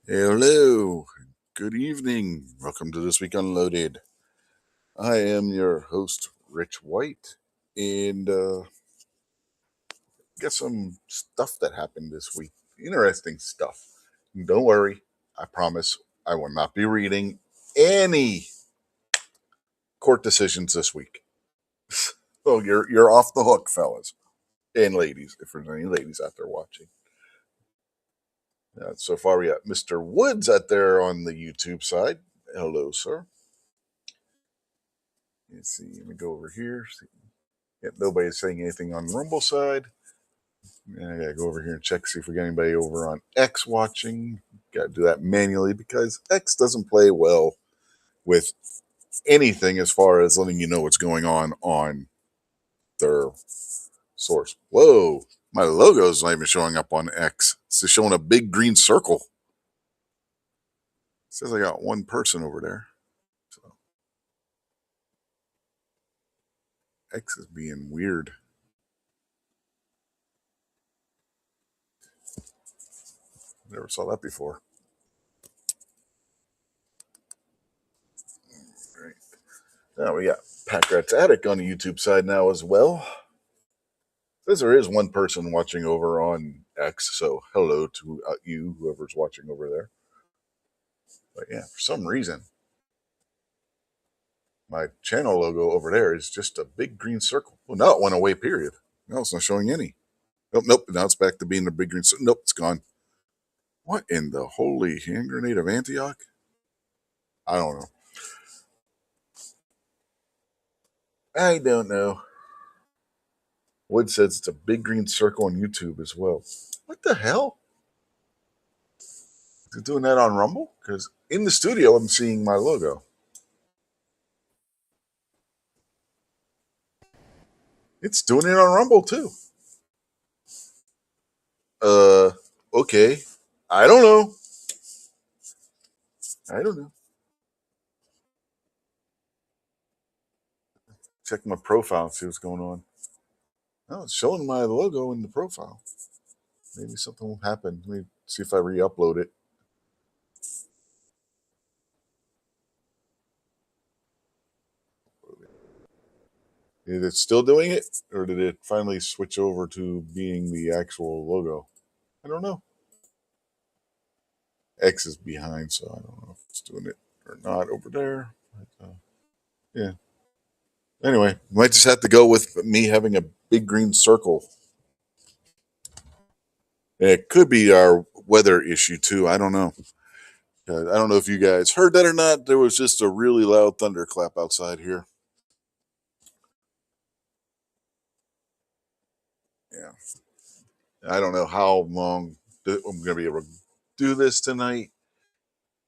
Hello, good evening. Welcome to This Week Unloaded. I am your host, Rich White, and got some stuff that happened this week. Interesting stuff. Don't worry, I promise I will not be reading any court decisions this week. So you're off the hook, fellas and ladies, if there's any ladies out there watching. So far, we got Mr. Woods out there on the YouTube side. Hello, sir. Let's see. Let me go over here. Yeah, nobody's saying anything on Rumble side. I gotta go over here and check, see if we got anybody over on X watching. Gotta do that manually because X doesn't play well with anything as far as letting you know what's going on their source. Whoa, my logo's not even showing up on X. It's just showing a big green circle. It says I got one person over there. So X is being weird. Never saw that before. All right. Now we got Packrat's Attic on the YouTube side now as well. Says there is one person watching over on X, so hello to you, whoever's watching over there. But yeah, for some reason, my channel logo over there is just a big green circle. Well, now it went away, period. Now it's not showing any. Nope. Now it's back to being a big green circle. Nope, it's gone. What in the holy hand grenade of Antioch? I don't know. I don't know. Wood says it's a big green circle on YouTube as well. What the hell? Is it doing that on Rumble? Because in the studio, I'm seeing my logo. It's doing it on Rumble too. Okay. I don't know. Check my profile and see what's going on. Oh, it's showing my logo in the profile. Maybe something will happen. Let me see if I re-upload it. Is it still doing it? Or did it finally switch over to being the actual logo? I don't know. X is behind, so I don't know if it's doing it or not over there. But, yeah. Anyway, might just have to go with me having a big green circle. It could be our weather issue too. I don't know. I don't know if you guys heard that or not. There was just a really loud thunderclap outside here. Yeah. I don't know how long I'm going to be able to do this tonight.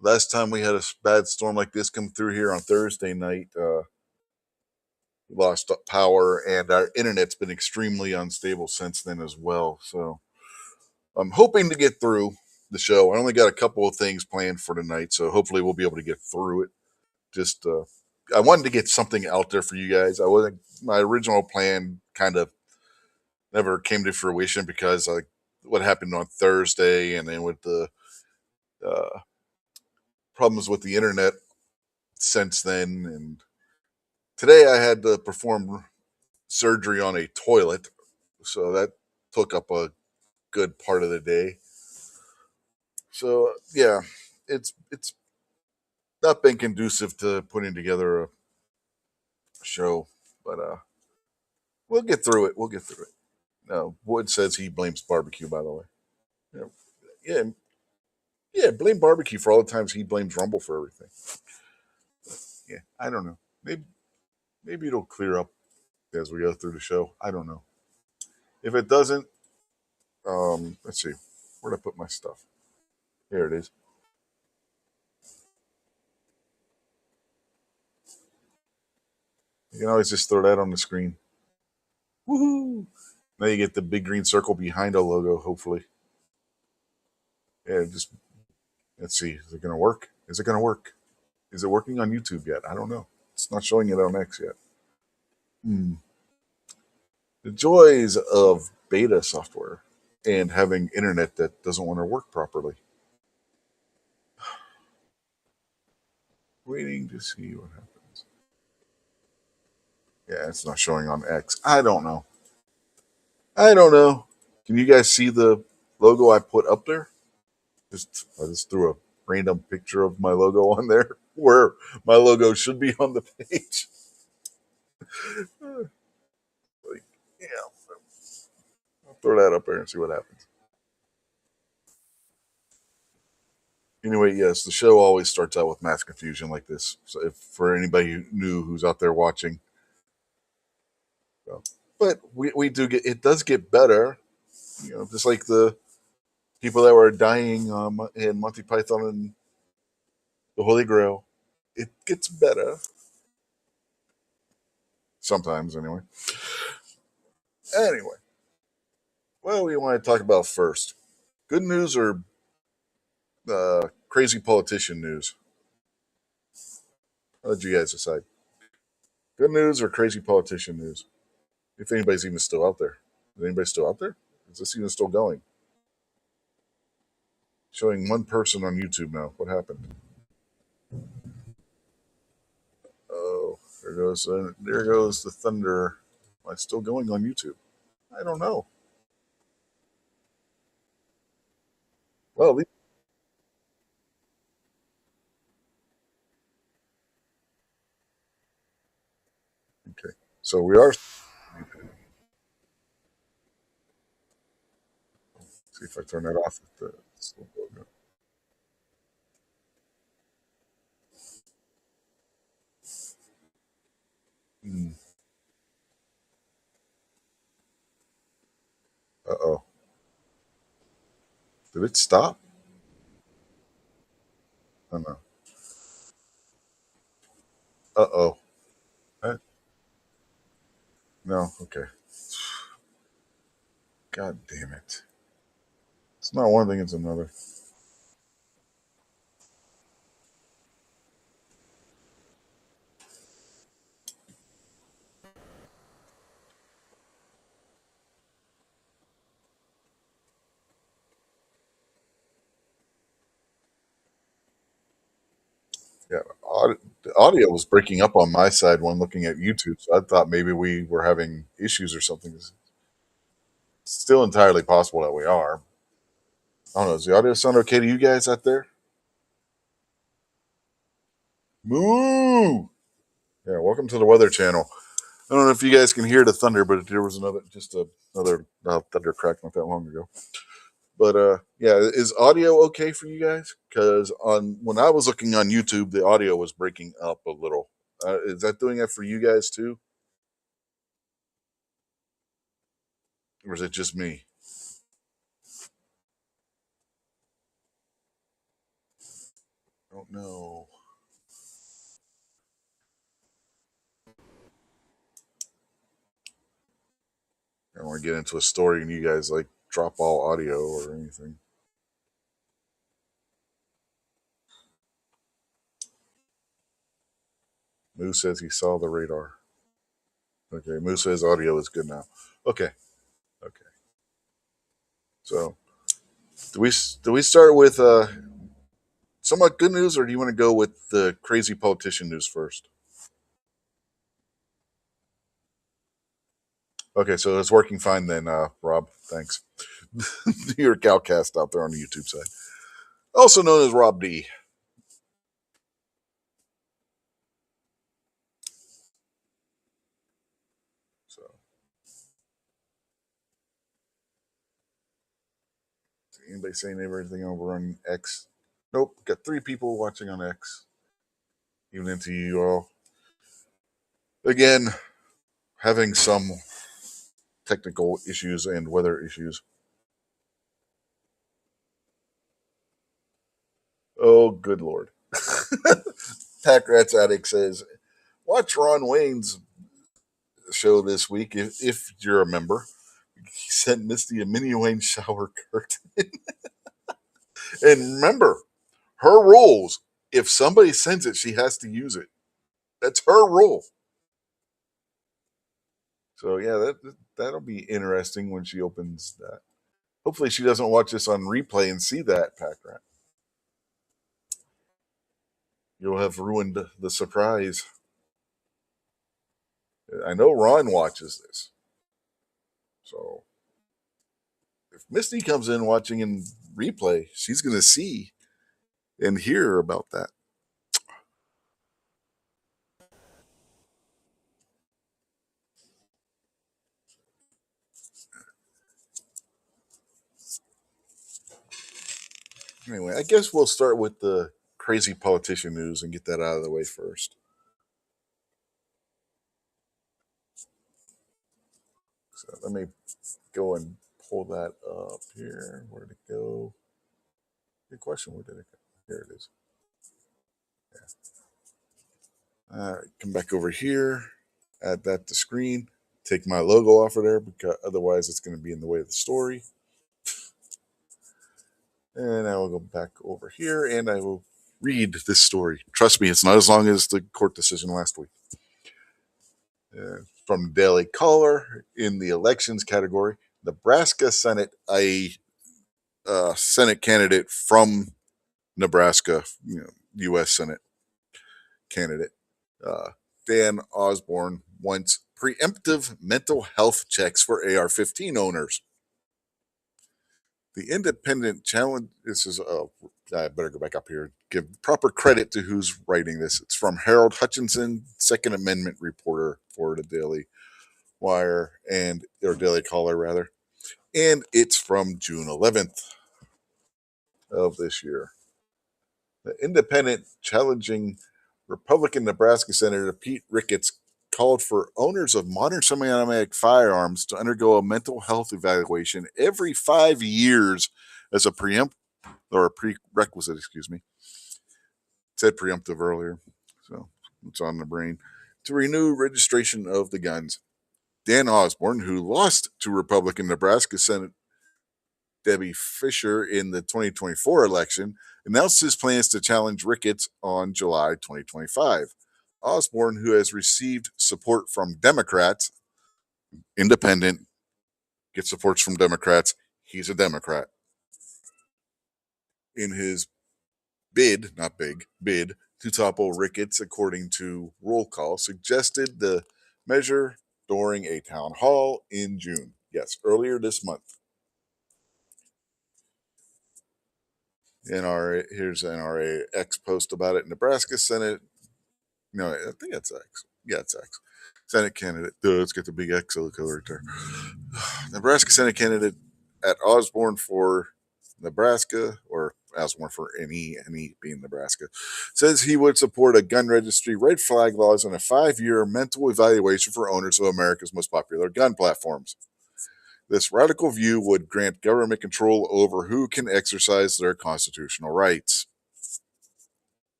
Last time we had a bad storm like this come through here on Thursday night, we lost power, and our internet's been extremely unstable since then as well. So I'm hoping to get through the show. I only got a couple of things planned for tonight, so hopefully we'll be able to get through it. Just I wanted to get something out there for you guys. My original plan kind of never came to fruition because what happened on Thursday, and then with the problems with the internet since then. And today I had to perform surgery on a toilet, so that took up a good part of the day. So yeah, it's not been conducive to putting together a show, but we'll get through it. No, Wood says he blames barbecue, by the way. Yeah, yeah, blame barbecue for all the times he blames Rumble for everything. Yeah, I don't know. Maybe it'll clear up as we go through the show. I don't know. If it doesn't, let's see. Where'd I put my stuff? There it is. You can always just throw that on the screen. Woohoo! Now you get the big green circle behind a logo, hopefully. Yeah, just let's see. Is it going to work? Is it going to work? Is it working on YouTube yet? I don't know. It's not showing it on X yet. Hmm. The joys of beta software and having internet that doesn't want to work properly. Waiting to see what happens. Yeah, it's not showing on X. I don't know. I don't know. Can you guys see the logo I put up there? I just threw a random picture of my logo on there where my logo should be on the page. Like, yeah, I'll throw that up there and see what happens. Anyway, yes, the show always starts out with mass confusion like this. So, if for anybody new who's out there watching, so, but we do get it does get better. Just like the people that were dying in Monty Python and the Holy Grail, it gets better sometimes. Anyway, what do we want to talk about first? Good news or crazy politician news? How did you guys decide? Good news or crazy politician news? If anybody's even still out there. Is anybody still out there? Is this even still going? Showing one person on YouTube now. What happened? Oh, there goes the thunder. Am I still going on YouTube? I don't know. Well, okay. So we are. See if I turn that off. Uh oh. Did it stop? Oh no. Uh oh. No. Okay. God damn it. It's not one thing, it's another. Yeah. The audio was breaking up on my side when looking at YouTube, so I thought maybe we were having issues or something. It's still entirely possible that we are. I don't know. Does the audio sound okay to you guys out there? Moo! Yeah, welcome to the Weather Channel. I don't know if you guys can hear the thunder, but there was another thunder crack not that long ago. But yeah, is audio okay for you guys? Because on when I was looking on YouTube, the audio was breaking up a little. Is that doing it for you guys too, or is it just me? I don't know. I don't want to get into a story and you guys like drop all audio or anything. Moose says he saw the radar. Okay, Moose says audio is good now. Okay, okay. So do we start with somewhat good news, or do you want to go with the crazy politician news first? Okay, so it's working fine then, Rob. Thanks. Your Calcast out there on the YouTube side, also known as Rob D. So, anybody saying everything over on X? Nope. Got 3 people watching on X. Even into you all. Again, having some technical issues and weather issues. Oh, good lord. Pack Rats Addict says, watch Ron Wayne's show this week, if you're a member, he sent Misty a mini Wayne shower curtain. And remember, her rules: if somebody sends it, she has to use it. That's her rule. So yeah, that'll be interesting when she opens that. Hopefully, she doesn't watch this on replay and see that, Pack Rat. You'll have ruined the surprise. I know Ron watches this, so if Misty comes in watching in replay, she's going to see and hear about that. Anyway, I guess we'll start with the crazy politician news and get that out of the way first. So let me go and pull that up here. Where did it go? Good question. Where did it go? Here it is. Yeah. All right, come back over here. Add that to screen. Take my logo off of there because otherwise it's going to be in the way of the story. And I will go back over here and I will read this story. Trust me, it's not as long as the court decision last week. From Daily Caller in the elections category, Nebraska Senate, a Senate candidate from Nebraska, U.S. Senate candidate, uh, Dan Osborne wants preemptive mental health checks for AR-15 owners. The independent challenge. This is. I better go back up here. Give proper credit to who's writing this. It's from Harold Hutchinson, Second Amendment reporter for the Daily Wire or Daily Caller rather, and it's from June 11th of this year. The independent challenging Republican Nebraska Senator Pete Ricketts called for owners of modern semi-automatic firearms to undergo a mental health evaluation every 5 years as a prerequisite, excuse me. It said preemptive earlier, so it's on the brain. To renew registration of the guns. Dan Osborne, who lost to Republican Nebraska Senate Debbie Fisher in the 2024 election, announced his plans to challenge Ricketts on July 2025. Osborne, who has received support from Democrats, independent, gets supports from Democrats, he's a Democrat. In his bid to topple Ricketts, according to roll call, suggested the measure during a town hall in June. Yes, earlier this month. Here's NRA X post about it. Nebraska Senate. No, I think it's X. Yeah, it's X. Senate candidate. Let's get the big X color right there. Nebraska Senate candidate at Osborne for Nebraska, or Osborne for NE being Nebraska, says he would support a gun registry, red flag laws, and a 5-year mental evaluation for owners of America's most popular gun platforms. This radical view would grant government control over who can exercise their constitutional rights.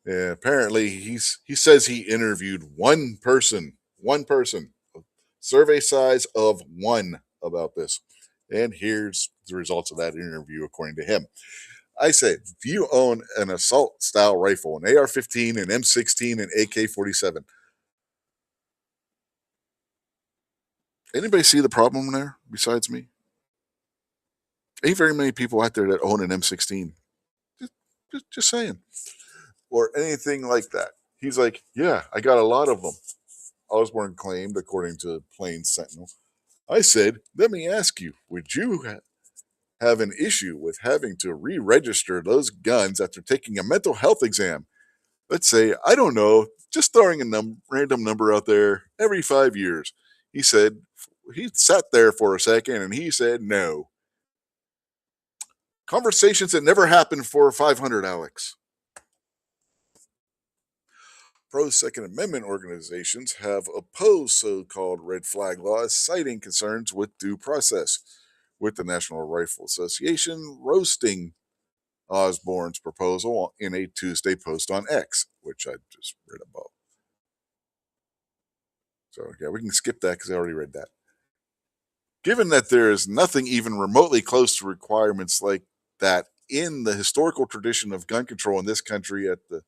Yeah, apparently, he says he interviewed one person, survey size of 1 about this. And here's the results of that interview, according to him. I say, do you own an assault style rifle, an AR 15, an M16, an AK 47? Anybody see the problem there besides me? Ain't very many people out there that own an M16. Just saying. Or anything like that. He's like, yeah, I got a lot of them. Osborne claimed, according to Plains Sentinel. I said, let me ask you, would you have an issue with having to re-register those guns after taking a mental health exam? Let's say, I don't know, just throwing a random number out there every 5 years. He said, he sat there for a second and he said no. Conversations that never happened for 500, Alex. Pro-Second Amendment organizations have opposed so-called red flag laws, citing concerns with due process, with the National Rifle Association roasting Osborne's proposal in a Tuesday post on X, which I just read about. So, yeah, we can skip that because I already read that. Given that there is nothing even remotely close to requirements like that in the historical tradition of gun control in this country at the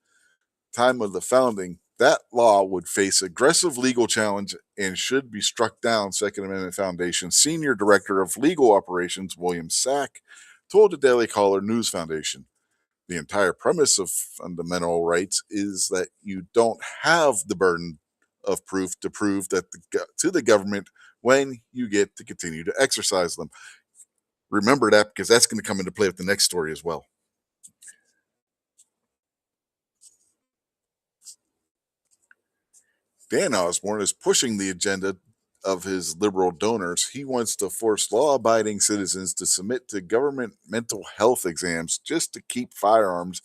time of the founding, that law would face aggressive legal challenge and should be struck down, Second Amendment Foundation Senior Director of Legal Operations William Sack told the Daily Caller News Foundation. The entire premise of fundamental rights is that you don't have the burden of proof to prove that to the government when you get to continue to exercise them. Remember that because that's going to come into play with the next story as well. Dan Osborne is pushing the agenda of his liberal donors. He wants to force law abiding citizens to submit to government mental health exams just to keep firearms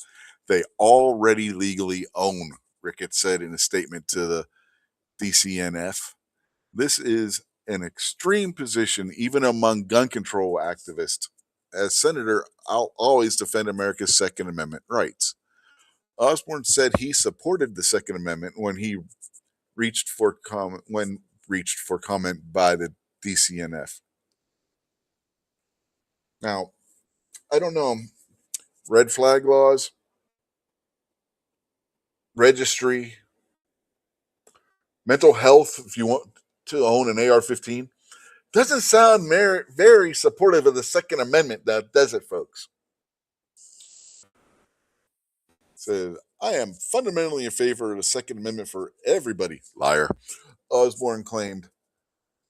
they already legally own, Ricketts said in a statement to the DCNF. This is an extreme position, even among gun control activists. As senator, I'll always defend America's Second Amendment rights. Osborne said he supported the Second Amendment when he reached for comment by the DCNF. Now, I don't know, red flag laws, registry, mental health. If you want to own an AR-15, doesn't sound very supportive of the Second Amendment, now does it, folks? Says, I am fundamentally in favor of the Second Amendment for everybody. Liar. Osborne claimed.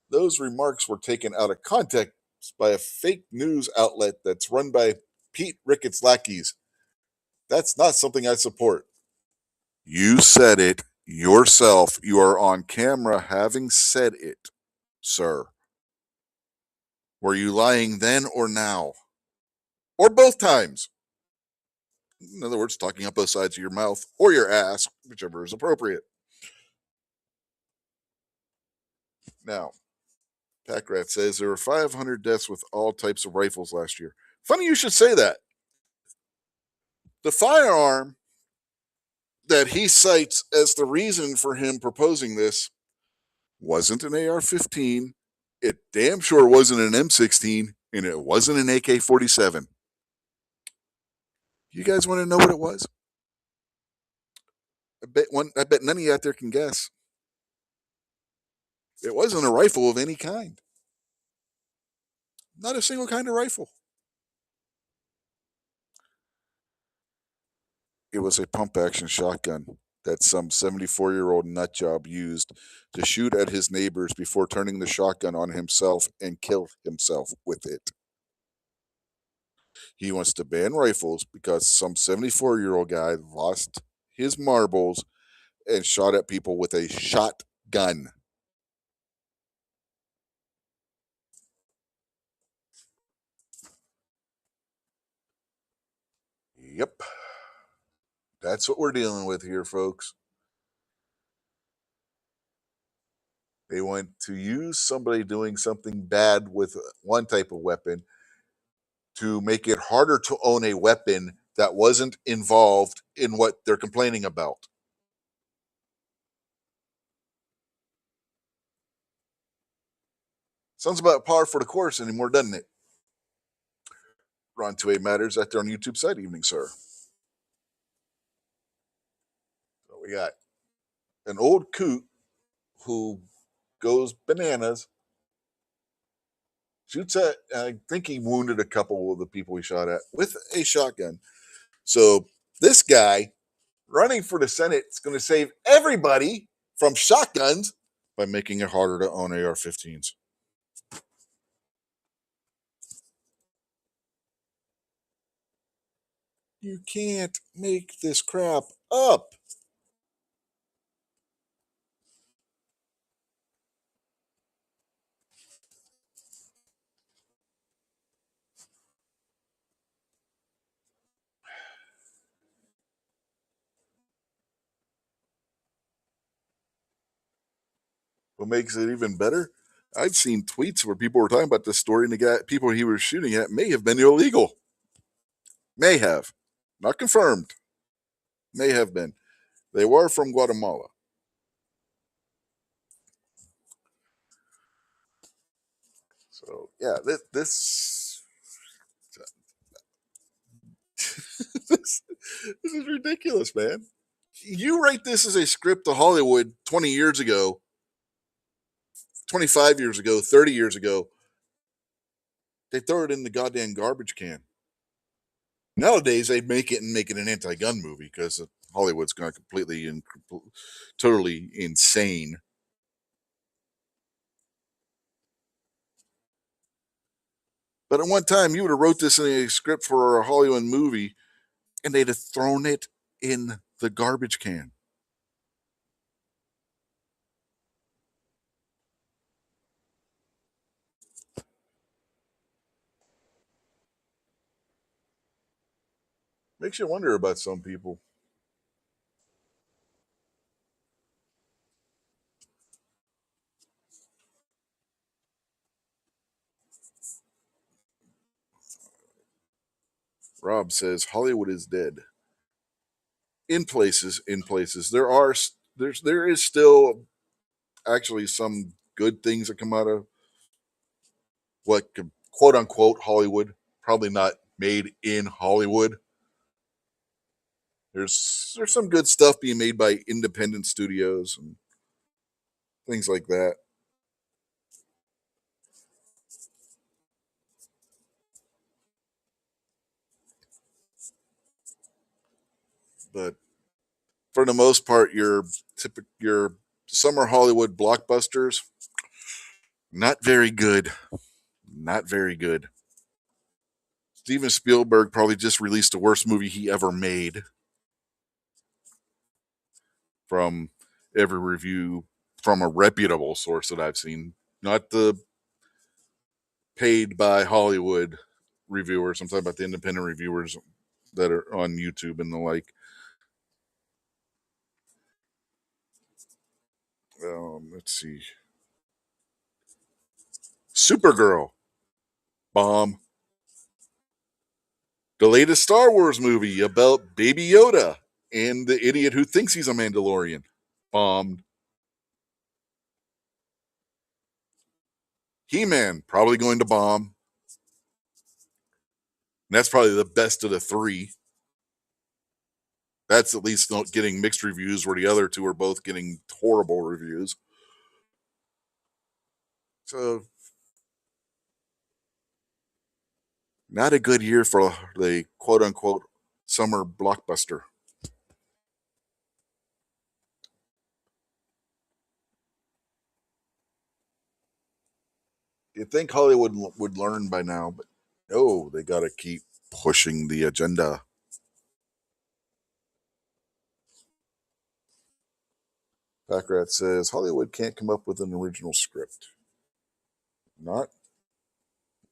Those remarks were taken out of context by a fake news outlet that's run by Pete Ricketts lackeys. That's not something I support. You said it yourself. You are on camera having said it, sir. Were you lying then or now? Or both times? In other words, talking up both sides of your mouth or your ass, whichever is appropriate. Now, Packrat says there were 500 deaths with all types of rifles last year. Funny you should say that. The firearm that he cites as the reason for him proposing this wasn't an AR-15. It damn sure wasn't an M16, and it wasn't an AK-47. You guys want to know what it was? I bet none of you out there can guess. It wasn't a rifle of any kind. Not a single kind of rifle. It was a pump-action shotgun that some 74-year-old nutjob used to shoot at his neighbors before turning the shotgun on himself and kill himself with it. He wants to ban rifles because some 74-year-old guy lost his marbles and shot at people with a shotgun. Yep. That's what we're dealing with here, folks. They want to use somebody doing something bad with one type of weapon to make it harder to own a weapon that wasn't involved in what they're complaining about. Sounds about par for the course anymore, doesn't it? Ron 28 Matters at their own YouTube site. Evening, sir. So we got an old coot who goes bananas, shoots at, I think he wounded a couple of the people he shot at with a shotgun. So this guy running for the Senate is going to save everybody from shotguns by making it harder to own AR-15s. You can't make this crap up. What makes it even better? I've seen tweets where people were talking about this story, and the people he was shooting at may have been illegal. May have. Not confirmed. May have been. They were from Guatemala. So yeah, this this is ridiculous, man. You write this as a script to Hollywood 20 years ago, 25 years ago, 30 years ago, they throw it in the goddamn garbage can. Nowadays, they make it and make it an anti-gun movie because Hollywood's gone completely and totally insane. But at one time, you would have wrote this in a script for a Hollywood movie, and they'd have thrown it in the garbage can. Makes you wonder about some people. Rob says Hollywood is dead. In places, there is still actually some good things that come out of what could, quote unquote Hollywood. Probably not made in Hollywood. There's some good stuff being made by independent studios and things like that. But for the most part, your summer Hollywood blockbusters, not very good. Not very good. Steven Spielberg probably just released the worst movie he ever made from every review from a reputable source that I've seen, not the paid by Hollywood reviewers. I'm talking about the independent reviewers that are on YouTube and the like. Let's see. Supergirl, bomb. The latest Star Wars movie about Baby Yoda and the idiot who thinks he's a Mandalorian, bombed. He-Man, probably going to bomb. And that's probably the best of the three. That's at least not getting mixed reviews, where the other two are both getting horrible reviews. So, not a good year for the quote unquote summer blockbuster. You'd think Hollywood would learn by now, but no, they got to keep pushing the agenda. Packrat says Hollywood can't come up with an original script. Not,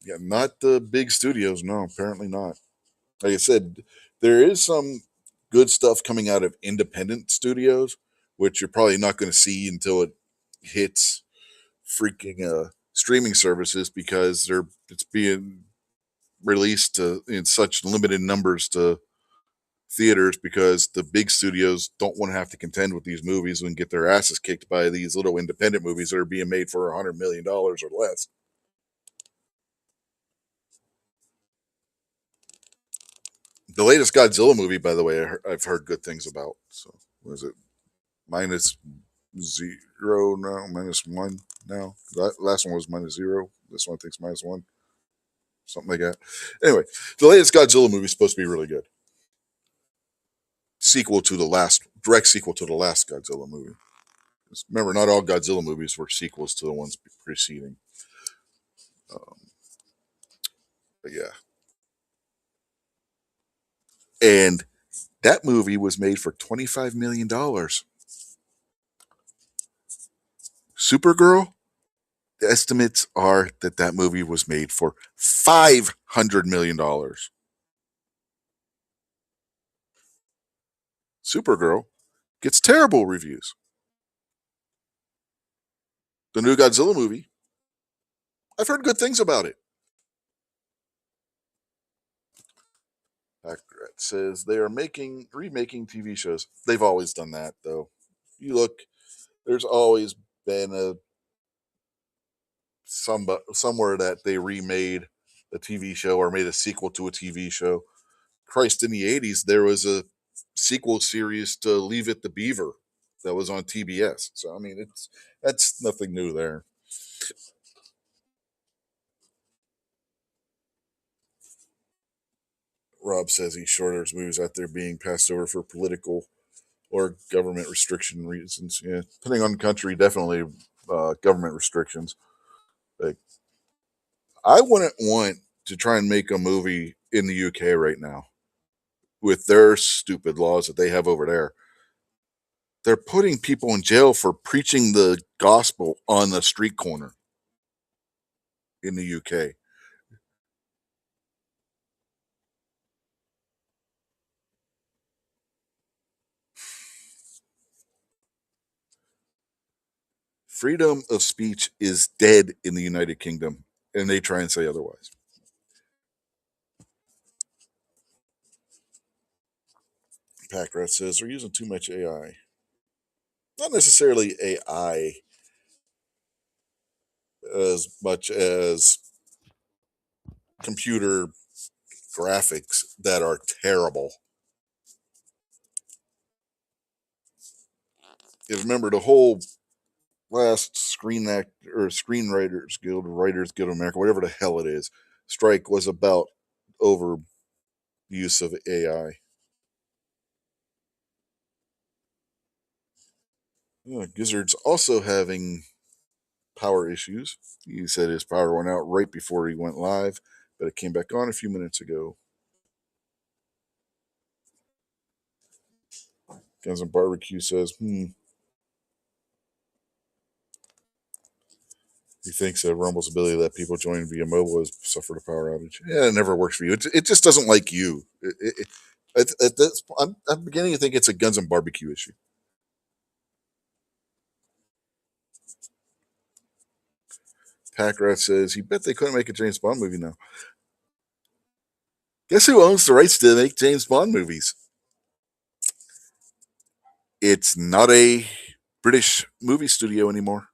yeah, not the big studios. No, apparently not. Like I said, there is some good stuff coming out of independent studios, which you're probably not going to see until it hits freaking streaming services because it's being released in such limited numbers to theaters because the big studios don't want to have to contend with these movies and get their asses kicked by these little independent movies that are being made for $100 million or less. The latest Godzilla movie, by the way, I've heard good things about. So, was it minus zero now, minus one now? That last one was minus zero. This one I think's minus one, something like that. Anyway, the latest Godzilla movie is supposed to be really good. Sequel to the last, direct sequel to the last Godzilla movie. Remember, not all Godzilla movies were sequels to the ones preceding. Um, but yeah, and that movie was made for $25 million. Supergirl, the estimates are that that movie was made for $500 million. Supergirl gets terrible reviews. The new Godzilla movie, I've heard good things about it. Accurate says they are remaking TV shows. They've always done that, though. You look, there's always been a somewhere that they remade a TV show or made a sequel to a TV show. Christ, in the 80s, there was a sequel series to Leave It to Beaver that was on TBS. So, I mean, that's nothing new there. Rob says he's sure there's movies out there being passed over for political or government restriction reasons. Yeah, depending on the country, definitely government restrictions. Like, I wouldn't want to try and make a movie in the UK right now with their stupid laws that they have over there. They're putting people in jail for preaching the gospel on the street corner in the UK. Freedom of speech is dead in the United Kingdom, and they try and say otherwise. Packrat says they're using too much AI. Not necessarily AI as much as computer graphics that are terrible. You remember the whole last Screen Act or Screenwriters Guild, Writers Guild of America, whatever the hell it is, strike was about over use of AI. Gizzard's also having power issues. He said his power went out right before he went live, but it came back on a few minutes ago. Guns and Barbecue says, he thinks that Rumble's ability to let people join via mobile has suffered a power outage. Yeah, it never works for you. It just doesn't like you. I'm beginning to think it's a Guns and Barbecue issue. Packrat says, he bet they couldn't make a James Bond movie now. Guess who owns the rights to make James Bond movies? It's not a British movie studio anymore.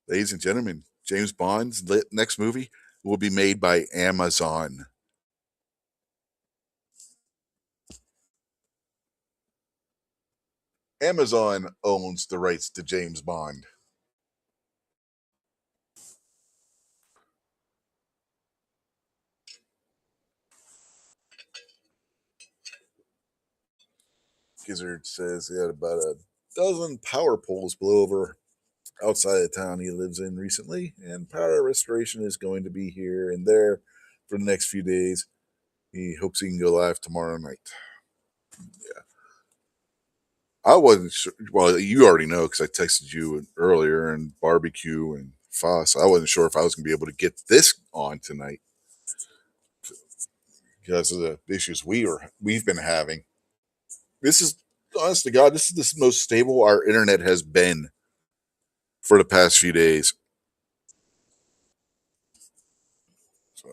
Ladies and gentlemen, James Bond's next movie will be made by Amazon. Amazon owns the rights to James Bond. Gizzard says he had about a dozen power poles blow over outside the town he lives in recently, and power restoration is going to be here and there for the next few days. He hopes he can go live tomorrow night. Yeah. I wasn't sure. Well, you already know because I texted you earlier and barbecue and Foss. I wasn't sure if I was going to be able to get this on tonight because of the issues we've been having. This is, honest to God, this is the most stable our internet has been for the past few days. So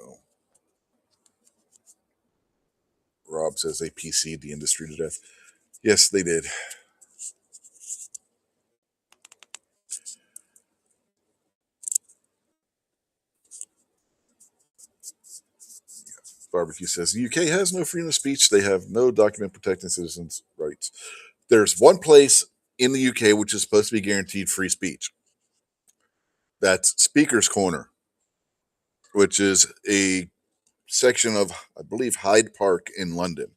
Rob says they PC'd the industry to death. Yes, they did. Barbecue says the UK has no freedom of speech. They have no document protecting citizens' rights. There's one place in the UK which is supposed to be guaranteed free speech. That's Speaker's Corner, which is a section of, I believe, Hyde Park in London.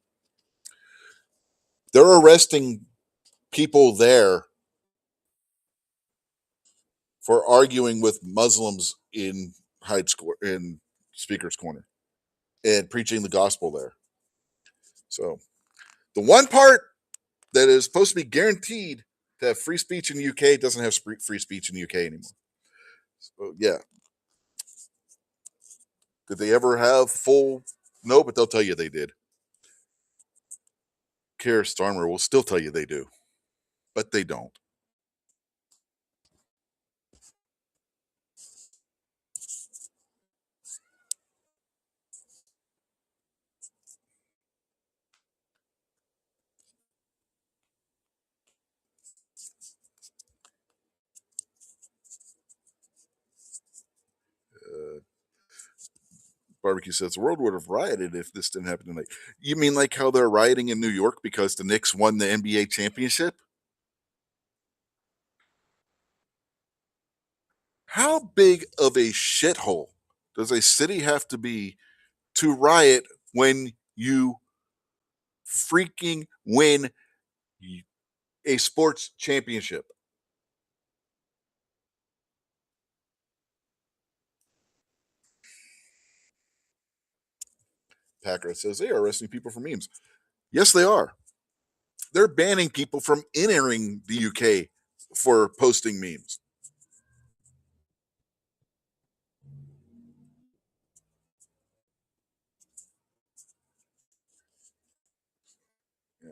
They're arresting people there for arguing with Muslims in in Speaker's Corner and preaching the gospel there. So the one part that is supposed to be guaranteed to have free speech in the UK doesn't have free speech in the UK anymore. So yeah, did they ever have full? No, but they'll tell you they did. Keir Starmer will still tell you they do, but they don't. Barbecue says the world would have rioted if this didn't happen tonight. You mean like how they're rioting in New York because the Knicks won the NBA championship? How big of a shithole does a city have to be to riot when you freaking win a sports championship? Packer says they are arresting people for memes. Yes, they are. They're banning people from entering the UK for posting memes. Yeah.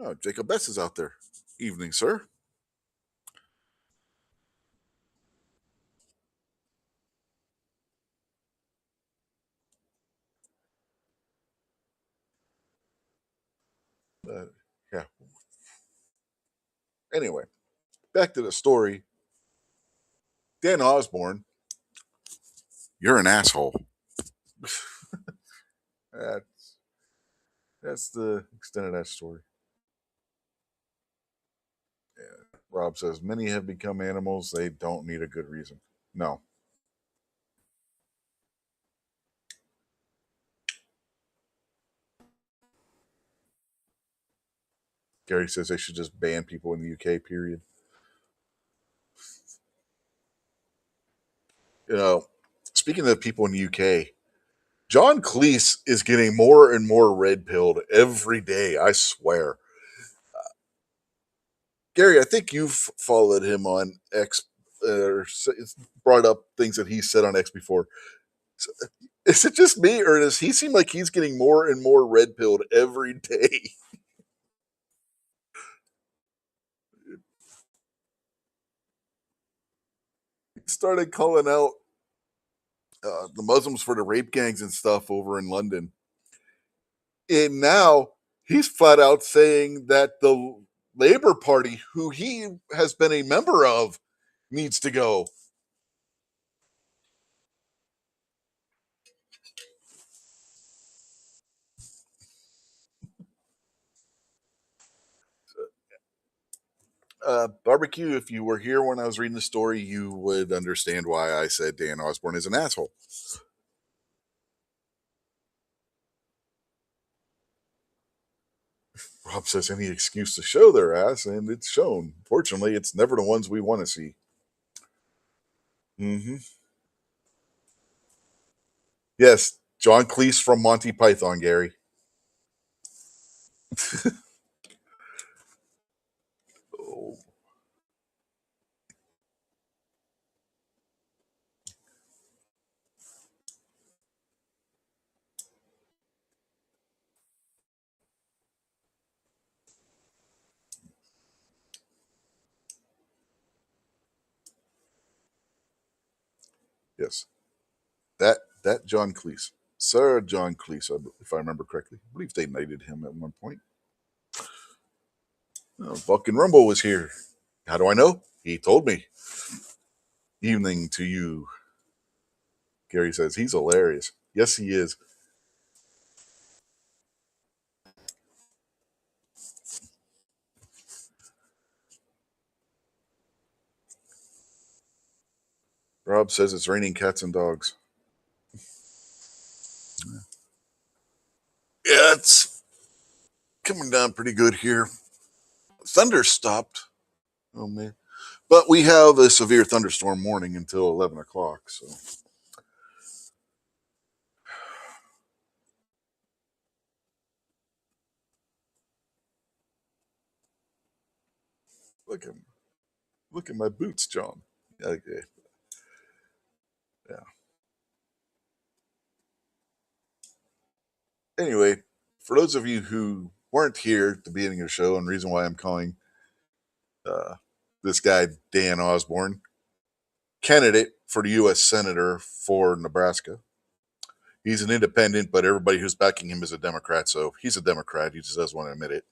Oh, Jacob Bess is out there. Evening, sir. Uh, yeah. Anyway, back to the story. Dan Osborne, you're an asshole. That's that's the extent of that story. Yeah. Rob says many have become animals. They don't need a good reason. No. Gary says they should just ban people in the UK. Period. You know, speaking of people in the UK, John Cleese is getting more and more red pilled every day. I swear. Gary, I think you've followed him on X, or brought up things that he said on X before. So, is it just me, or does he seem like he's getting more and more red pilled every day? He started calling out the Muslims for the rape gangs and stuff over in London, and now he's flat out saying that the Labour Party, who he has been a member of, needs to go. Barbecue, if you were here when I was reading the story, you would understand why I said Dan Osborne is an asshole. Rob says any excuse to show their ass, and it's shown. Fortunately, it's never the ones we want to see. Mm-hmm. Yes, John Cleese from Monty Python, Gary. Oh, yes, that John Cleese, Sir John Cleese, if I remember correctly. I believe they knighted him at one point. Oh, Buck and Rumble was here. How do I know? He told me. Evening to you, Gary says he's hilarious. Yes, he is. Rob says it's raining cats and dogs. Yeah, it's coming down pretty good here. Thunder stopped. Oh man, but we have a severe thunderstorm warning until 11 o'clock. So look at look at my boots, John. Okay, yeah. Anyway, for those of you who weren't here at the beginning of the show, and the reason why I'm calling uh, this guy Dan Osborne, candidate for the U.S. Senator for Nebraska. He's an independent, but everybody who's backing him is a Democrat, so he's a Democrat. He just doesn't want to admit it.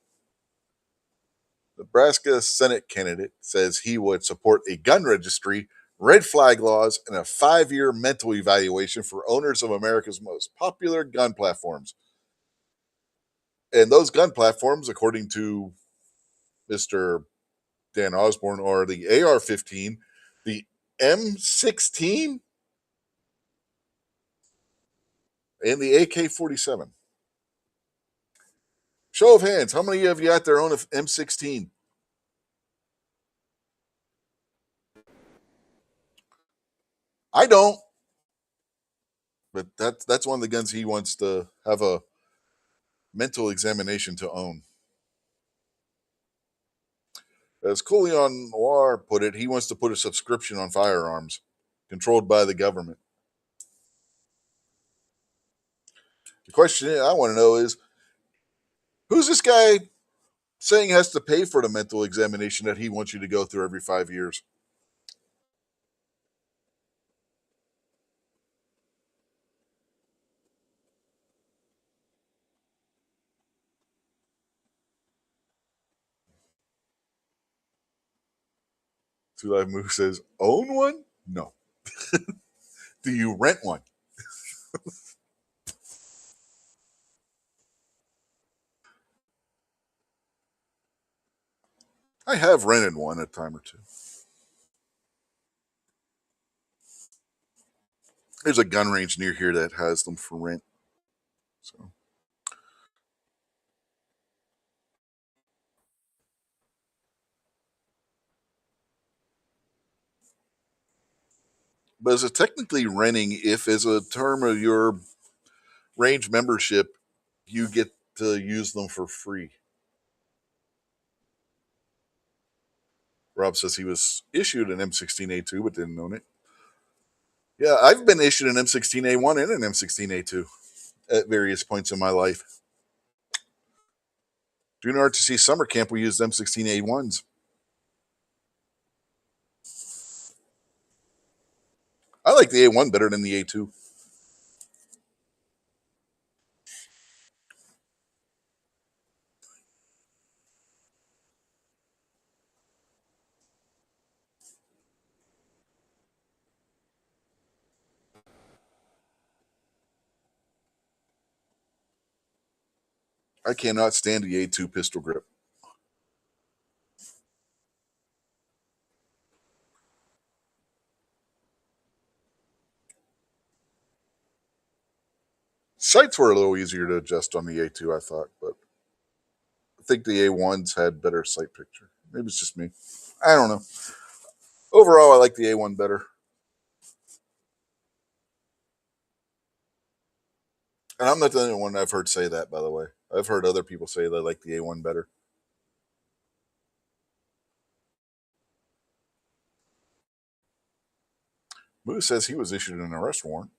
Nebraska Senate candidate says he would support a gun registry, red flag laws, and a 5-year mental evaluation for owners of America's most popular gun platforms. And those gun platforms, according to Mr. Dan Osborne, are the AR-15, the M16, and the AK-47. Show of hands, how many of you out there own an M16? I don't, but that's one of the guns he wants to have a mental examination to own. As Coulion Noir put it, he wants to put a subscription on firearms controlled by the government. The question I want to know is, who's this guy saying has to pay for the mental examination that he wants you to go through every 5 years? Two Live Move says, own one? No. Do you rent one? I have rented one a time or two. There's a gun range near here that has them for rent. So, but is it technically renting if, as a term of your range membership, you get to use them for free? Rob says he was issued an M16A2 but didn't own it. Yeah, I've been issued an M16A1 and an M16A2 at various points in my life. During RTC summer camp, we used M16A1s. I like the A1 better than the A2. I cannot stand the A2 pistol grip. Sights were a little easier to adjust on the A2, I thought, but I think the A1s had better sight picture. Maybe it's just me. I don't know. Overall, I like the A1 better. And I'm not the only one I've heard say that, by the way. I've heard other people say they like the A1 better. Moose says he was issued an arrest warrant.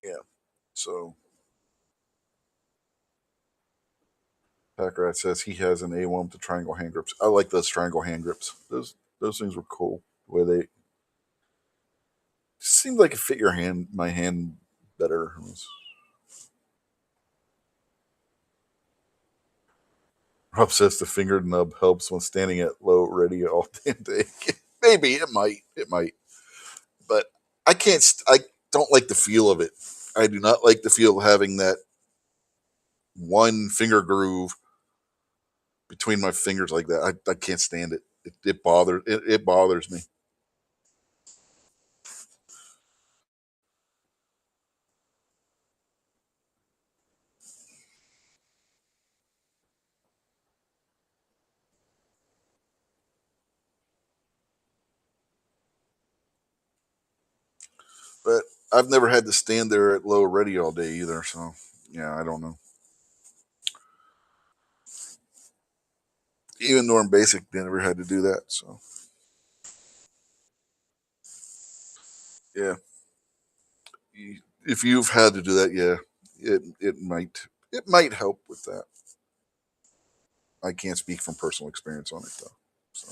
Yeah. So Packrat says he has an A1 with the triangle hand grips. I like those triangle hand grips. Those things were cool. The way they seemed like it fit my hand better. Rob says the finger nub helps when standing at low ready all damn day. Maybe it might. It might. But I can't. I don't like the feel of it. I do not like the feel of having that one finger groove between my fingers like that. I can't stand it. It bothers me. But I've never had to stand there at low ready all day either. So yeah, I don't know. Even Norm Basic never had to do that. So Yeah. If you've had to do that, yeah, it might help with that. I can't speak from personal experience on it though. So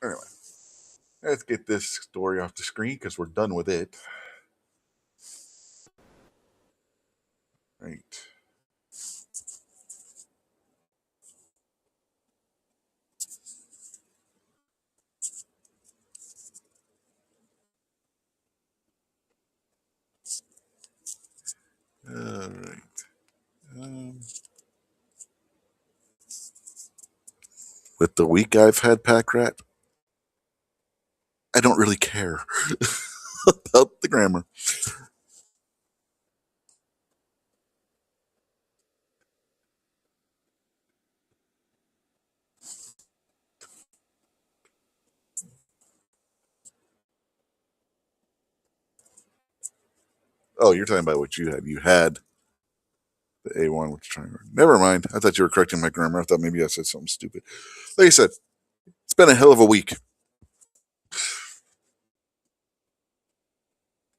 anyway, let's get this story off the screen because we're done with it. Right. All right. Um, with the week I've had Pack Rat, I don't really care about the grammar. Oh, you're talking about what you had. You had the A1, which trying. Never mind. I thought you were correcting my grammar. I thought maybe I said something stupid. Like I said, it's been a hell of a week,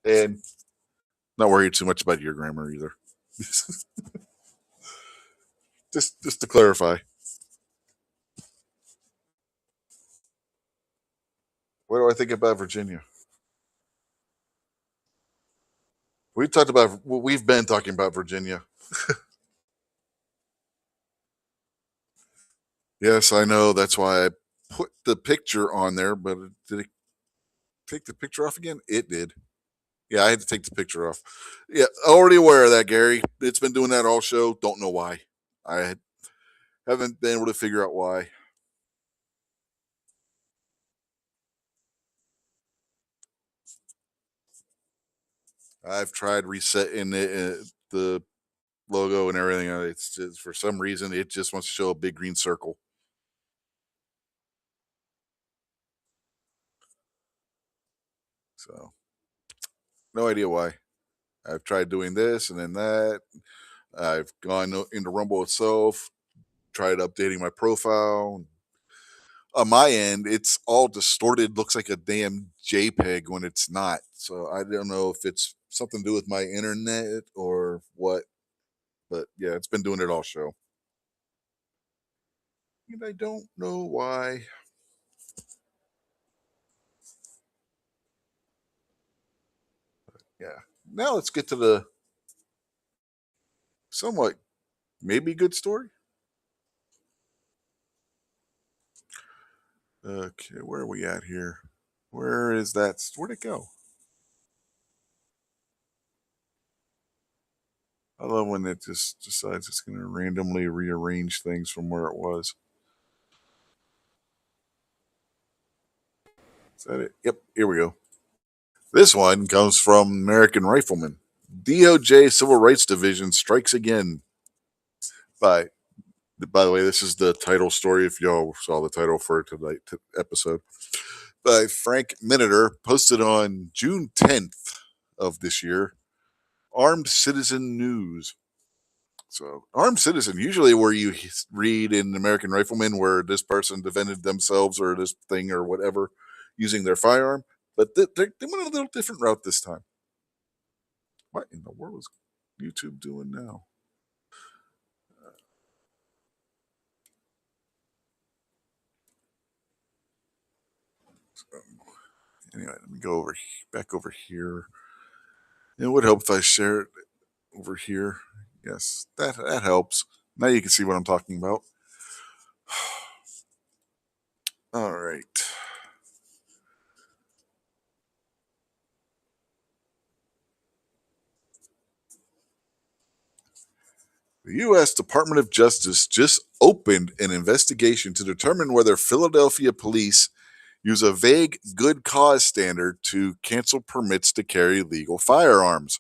and not worried too much about your grammar either. just to clarify, what do I think about Virginia? We've been talking about Virginia. Yes, I know. That's why I put the picture on there, but did it take the picture off again? It did. Yeah, I had to take the picture off. Yeah, already aware of that, Gary. It's been doing that all show. Don't know why. I haven't been able to figure out why. I've tried resetting the logo and everything. It's just, for some reason it just wants to show a big green circle. So no idea why. I've tried doing this and then that. I've gone into Rumble itself, tried updating my profile. On my end, it's all distorted, looks like a damn JPEG when it's not. So I don't know if it's something to do with my internet or what, but yeah, it's been doing it all show. And I don't know why. Yeah. Now let's get to the somewhat maybe good story. Okay, where are we at here? Where is that? Where'd it go? I love when it just decides it's going to randomly rearrange things from where it was. Is that it? Yep, here we go. This one comes from American Rifleman. DOJ Civil Rights Division strikes again. By by the way, this is the title story. If y'all saw the title for tonight episode, by Frank Miniter, posted on June 10th of this year. Armed Citizen News. So, armed citizen, usually where you read in American Rifleman where this person defended themselves or this thing or whatever using their firearm, but they went a little different route this time. What in the world is YouTube doing now? So, anyway, let me go back over here. It would help if I share it over here. Yes, that helps. Now you can see what I'm talking about. All right. The U.S. Department of Justice just opened an investigation to determine whether Philadelphia police use a vague good cause standard to cancel permits to carry legal firearms.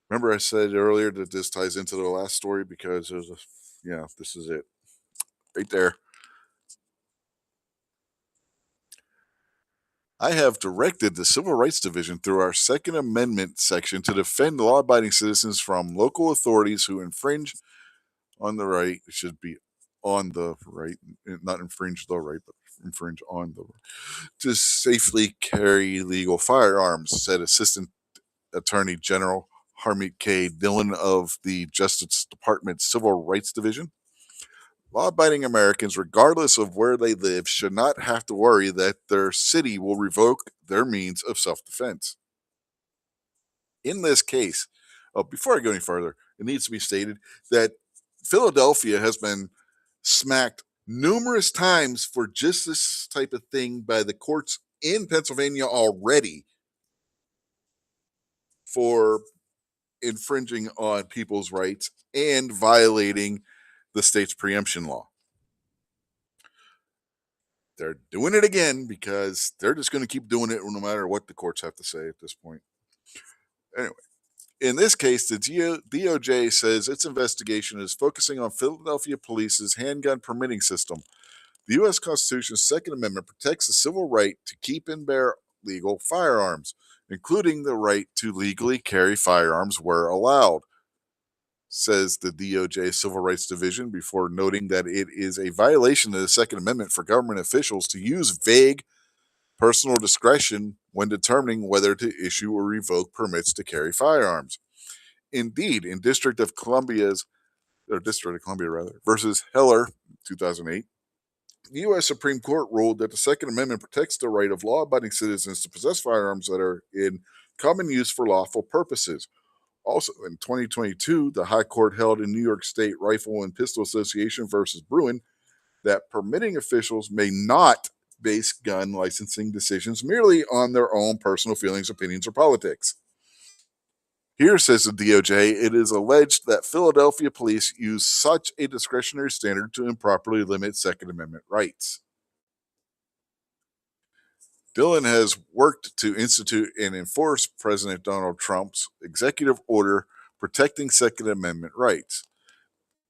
Remember, I said earlier that this ties into the last story because yeah, this is it right there. I have directed the Civil Rights Division through our Second Amendment section to defend law abiding citizens from local authorities who infringe on the right. It should be on the right, not infringe the right, but infringe on the right to safely carry legal firearms, said Assistant Attorney General Harmeet K. Dhillon of the Justice Department's Civil Rights Division. Law-abiding Americans, regardless of where they live, should not have to worry that their city will revoke their means of self-defense. In this case, before I go any further, it needs to be stated that Philadelphia has been smacked numerous times for just this type of thing by the courts in Pennsylvania already for infringing on people's rights and violating the state's preemption law. They're doing it again because they're just going to keep doing it no matter what the courts have to say at this point. Anyway, in this case, the DOJ says its investigation is focusing on Philadelphia Police's handgun permitting system. The U.S. Constitution's Second Amendment protects the civil right to keep and bear legal firearms, including the right to legally carry firearms where allowed, says the DOJ Civil Rights Division, before noting that it is a violation of the Second Amendment for government officials to use vague personal discretion when determining whether to issue or revoke permits to carry firearms. Indeed, in District of Columbia versus Heller, 2008, the U.S. Supreme Court ruled that the Second Amendment protects the right of law-abiding citizens to possess firearms that are in common use for lawful purposes. Also, in 2022, the High Court held in New York State Rifle and Pistol Association versus Bruin that permitting officials may not base gun licensing decisions merely on their own personal feelings, opinions, or politics. Here, says the DOJ, it is alleged that Philadelphia police use such a discretionary standard to improperly limit Second Amendment rights. Dhillon has worked to institute and enforce President Donald Trump's executive order protecting Second Amendment rights.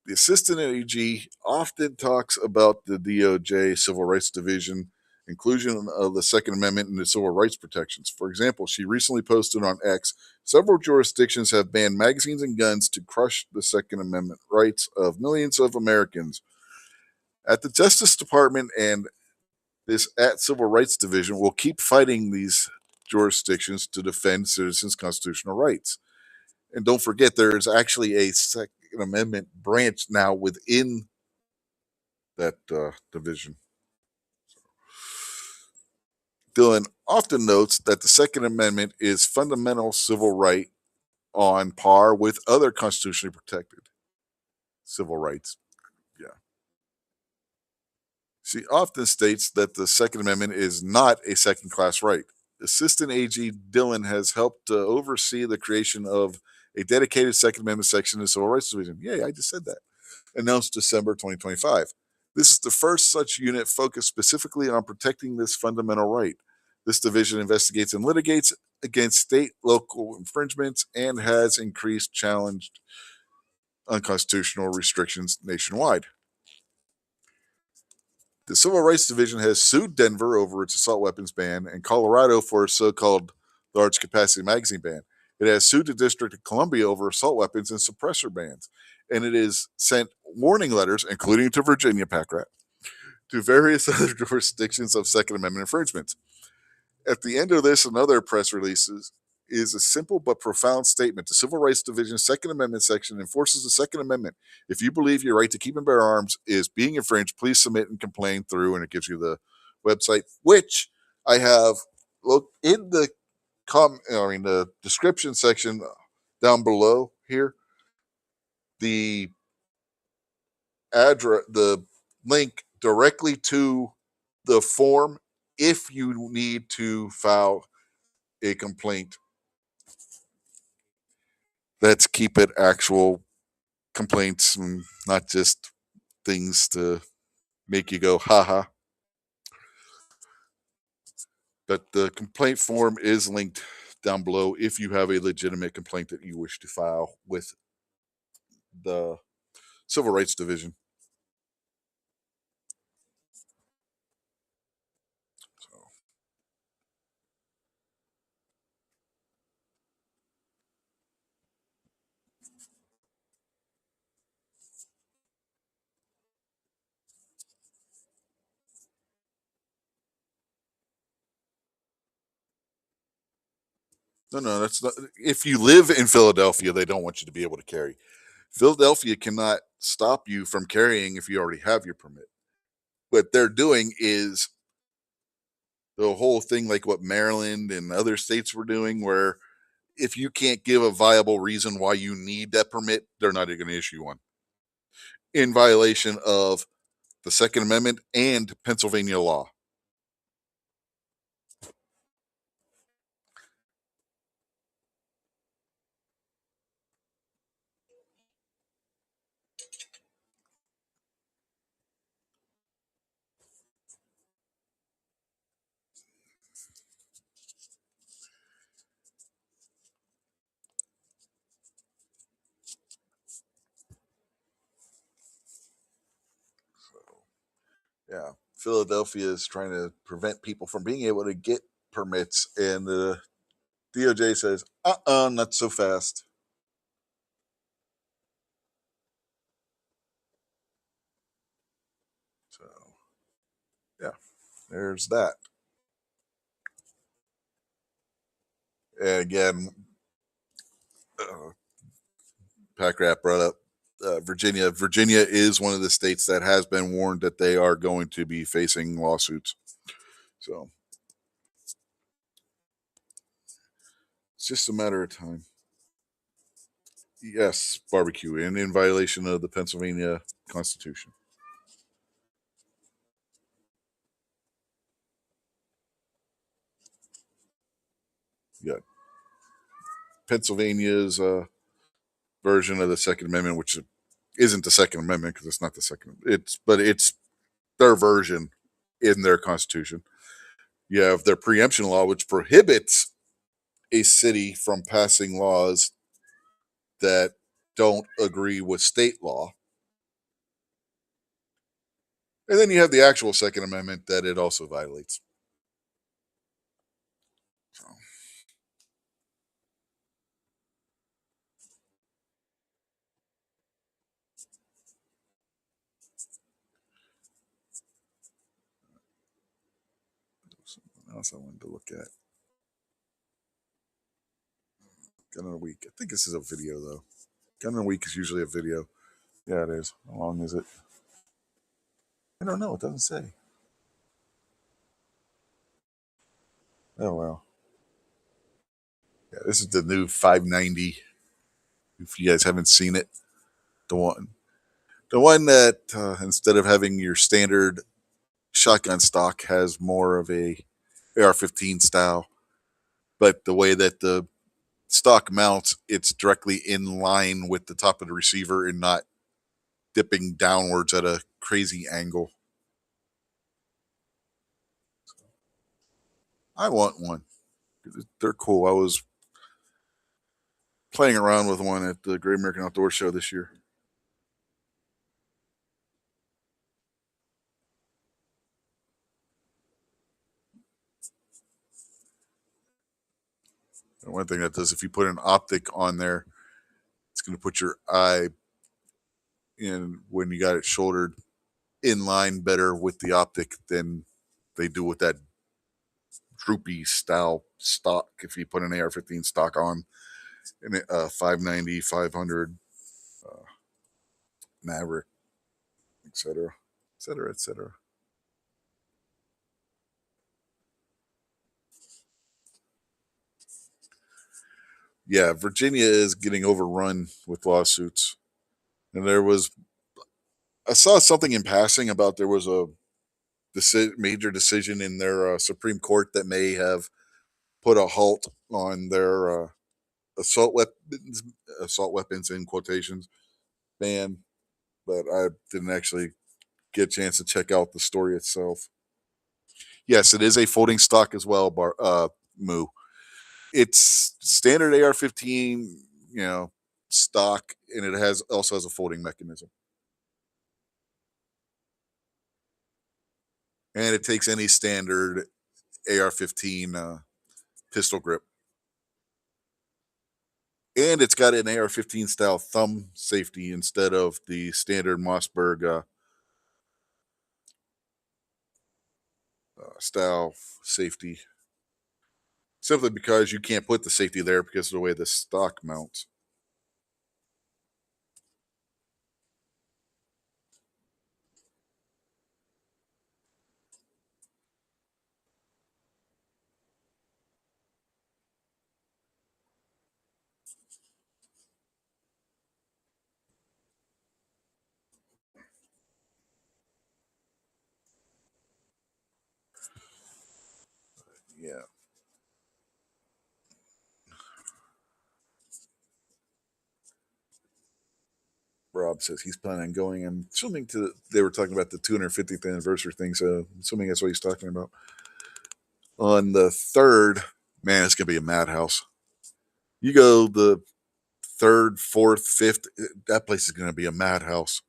The Assistant AG often talks about the DOJ Civil Rights Division inclusion of the Second Amendment into civil rights protections. For example, she recently posted on X, several jurisdictions have banned magazines and guns to crush the Second Amendment rights of millions of Americans. At the Justice Department and this at Civil Rights Division will keep fighting these jurisdictions to defend citizens' constitutional rights. And don't forget, there is actually a Second Amendment branch now within that division. Dhillon often notes that the Second Amendment is fundamental civil right on par with other constitutionally protected civil rights. Yeah. She often states that the Second Amendment is not a second-class right. Assistant AG Dhillon has helped to oversee the creation of a dedicated Second Amendment section in the Civil Rights Division. Yay, I just said that. Announced December 2025. This is the first such unit focused specifically on protecting this fundamental right. This division investigates and litigates against state, local infringements and has increased challenged unconstitutional restrictions nationwide. The Civil Rights Division has sued Denver over its assault weapons ban and Colorado for a so-called large capacity magazine ban. It has sued the District of Columbia over assault weapons and suppressor bans. And it has sent warning letters, including to Virginia, Packrat, to various other jurisdictions of Second Amendment infringements. At the end of this and other press releases is a simple but profound statement. The Civil Rights Division's Second Amendment section enforces the Second Amendment. If you believe your right to keep and bear arms is being infringed, please submit and complain through, and it gives you the website, which I have looked in the the description section down below here. The address, the link directly to the form if you need to file a complaint. Let's keep it actual complaints and not just things to make you go, haha. But the complaint form is linked down below if you have a legitimate complaint that you wish to file with the Civil Rights Division. So, No, that's not. If you live in Philadelphia, they don't want you to be able to carry. Philadelphia cannot stop you from carrying if you already have your permit. What they're doing is the whole thing like what Maryland and other states were doing, where if you can't give a viable reason why you need that permit, they're not going to issue one in violation of the Second Amendment and Pennsylvania law. Yeah, Philadelphia is trying to prevent people from being able to get permits, and the DOJ says, not so fast. So, yeah, there's that. And again, uh, Pack Rat brought up Virginia. Virginia is one of the states that has been warned that they are going to be facing lawsuits. So it's just a matter of time. Yes, barbecue, and in violation of the Pennsylvania Constitution. You got Pennsylvania's version of the Second Amendment, which isn't the Second Amendment because it's not the second. It's their version in their Constitution. You have their preemption law, which prohibits a city from passing laws that don't agree with state law. And then you have the actual Second Amendment that it also violates. So, something else I wanted to look at. Gun of the week. I think this is a video though. Gun of the week is usually a video. Yeah, it is. How long is it? I don't know. It doesn't say. Oh well. Yeah, this is the new 590. If you guys haven't seen it, the one that instead of having your standard shotgun stock has more of a AR-15 style, but the way that the stock mounts, it's directly in line with the top of the receiver and not dipping downwards at a crazy angle. I want one. They're cool. I was playing around with one at the Great American Outdoor Show this year. And one thing that does, if you put an optic on there, it's going to put your eye in when you got it shouldered in line better with the optic than they do with that droopy style stock. If you put an AR-15 stock on, and 590, 500, uh, Maverick, etc., etc., etc. Yeah, Virginia is getting overrun with lawsuits, and I saw something in passing about there was a major decision in their Supreme Court that may have put a halt on their assault weapons, in quotations, ban, but I didn't actually get a chance to check out the story itself. Yes, it is a folding stock as well, Moo. It's standard AR-15, stock, and it also has a folding mechanism, and it takes any standard AR-15 pistol grip, and it's got an AR-15 style thumb safety instead of the standard Mossberg style safety. simply because you can't put the safety there because of the way the stock mounts. Yeah. Rob says he's planning on going. I'm assuming they were talking about the 250th anniversary thing, so I'm assuming that's what he's talking about. On the 3rd, man, it's gonna be a madhouse. You go the 3rd, 4th, 5th, that place is gonna be a madhouse.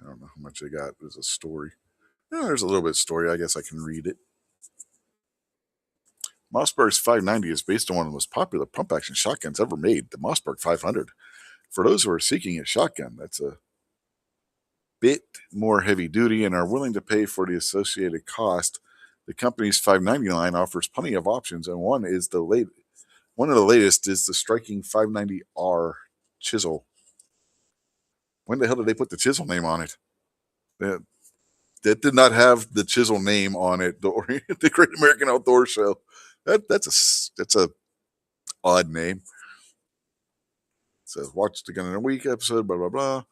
I don't know how much they got. There's a story. Yeah, there's a little bit of story. I guess I can read it. Mossberg's 590 is based on one of the most popular pump action shotguns ever made, the Mossberg 500. For those who are seeking a shotgun that's a bit more heavy duty and are willing to pay for the associated cost, the company's 590 line offers plenty of options, and one of the latest is the striking 590R Chisel. When the hell did they put the Chisel name on it? That, that did not have the Chisel name on it. The Great American Outdoor Show. That's a odd name. It says watch the Gun in a Week episode. Blah blah blah.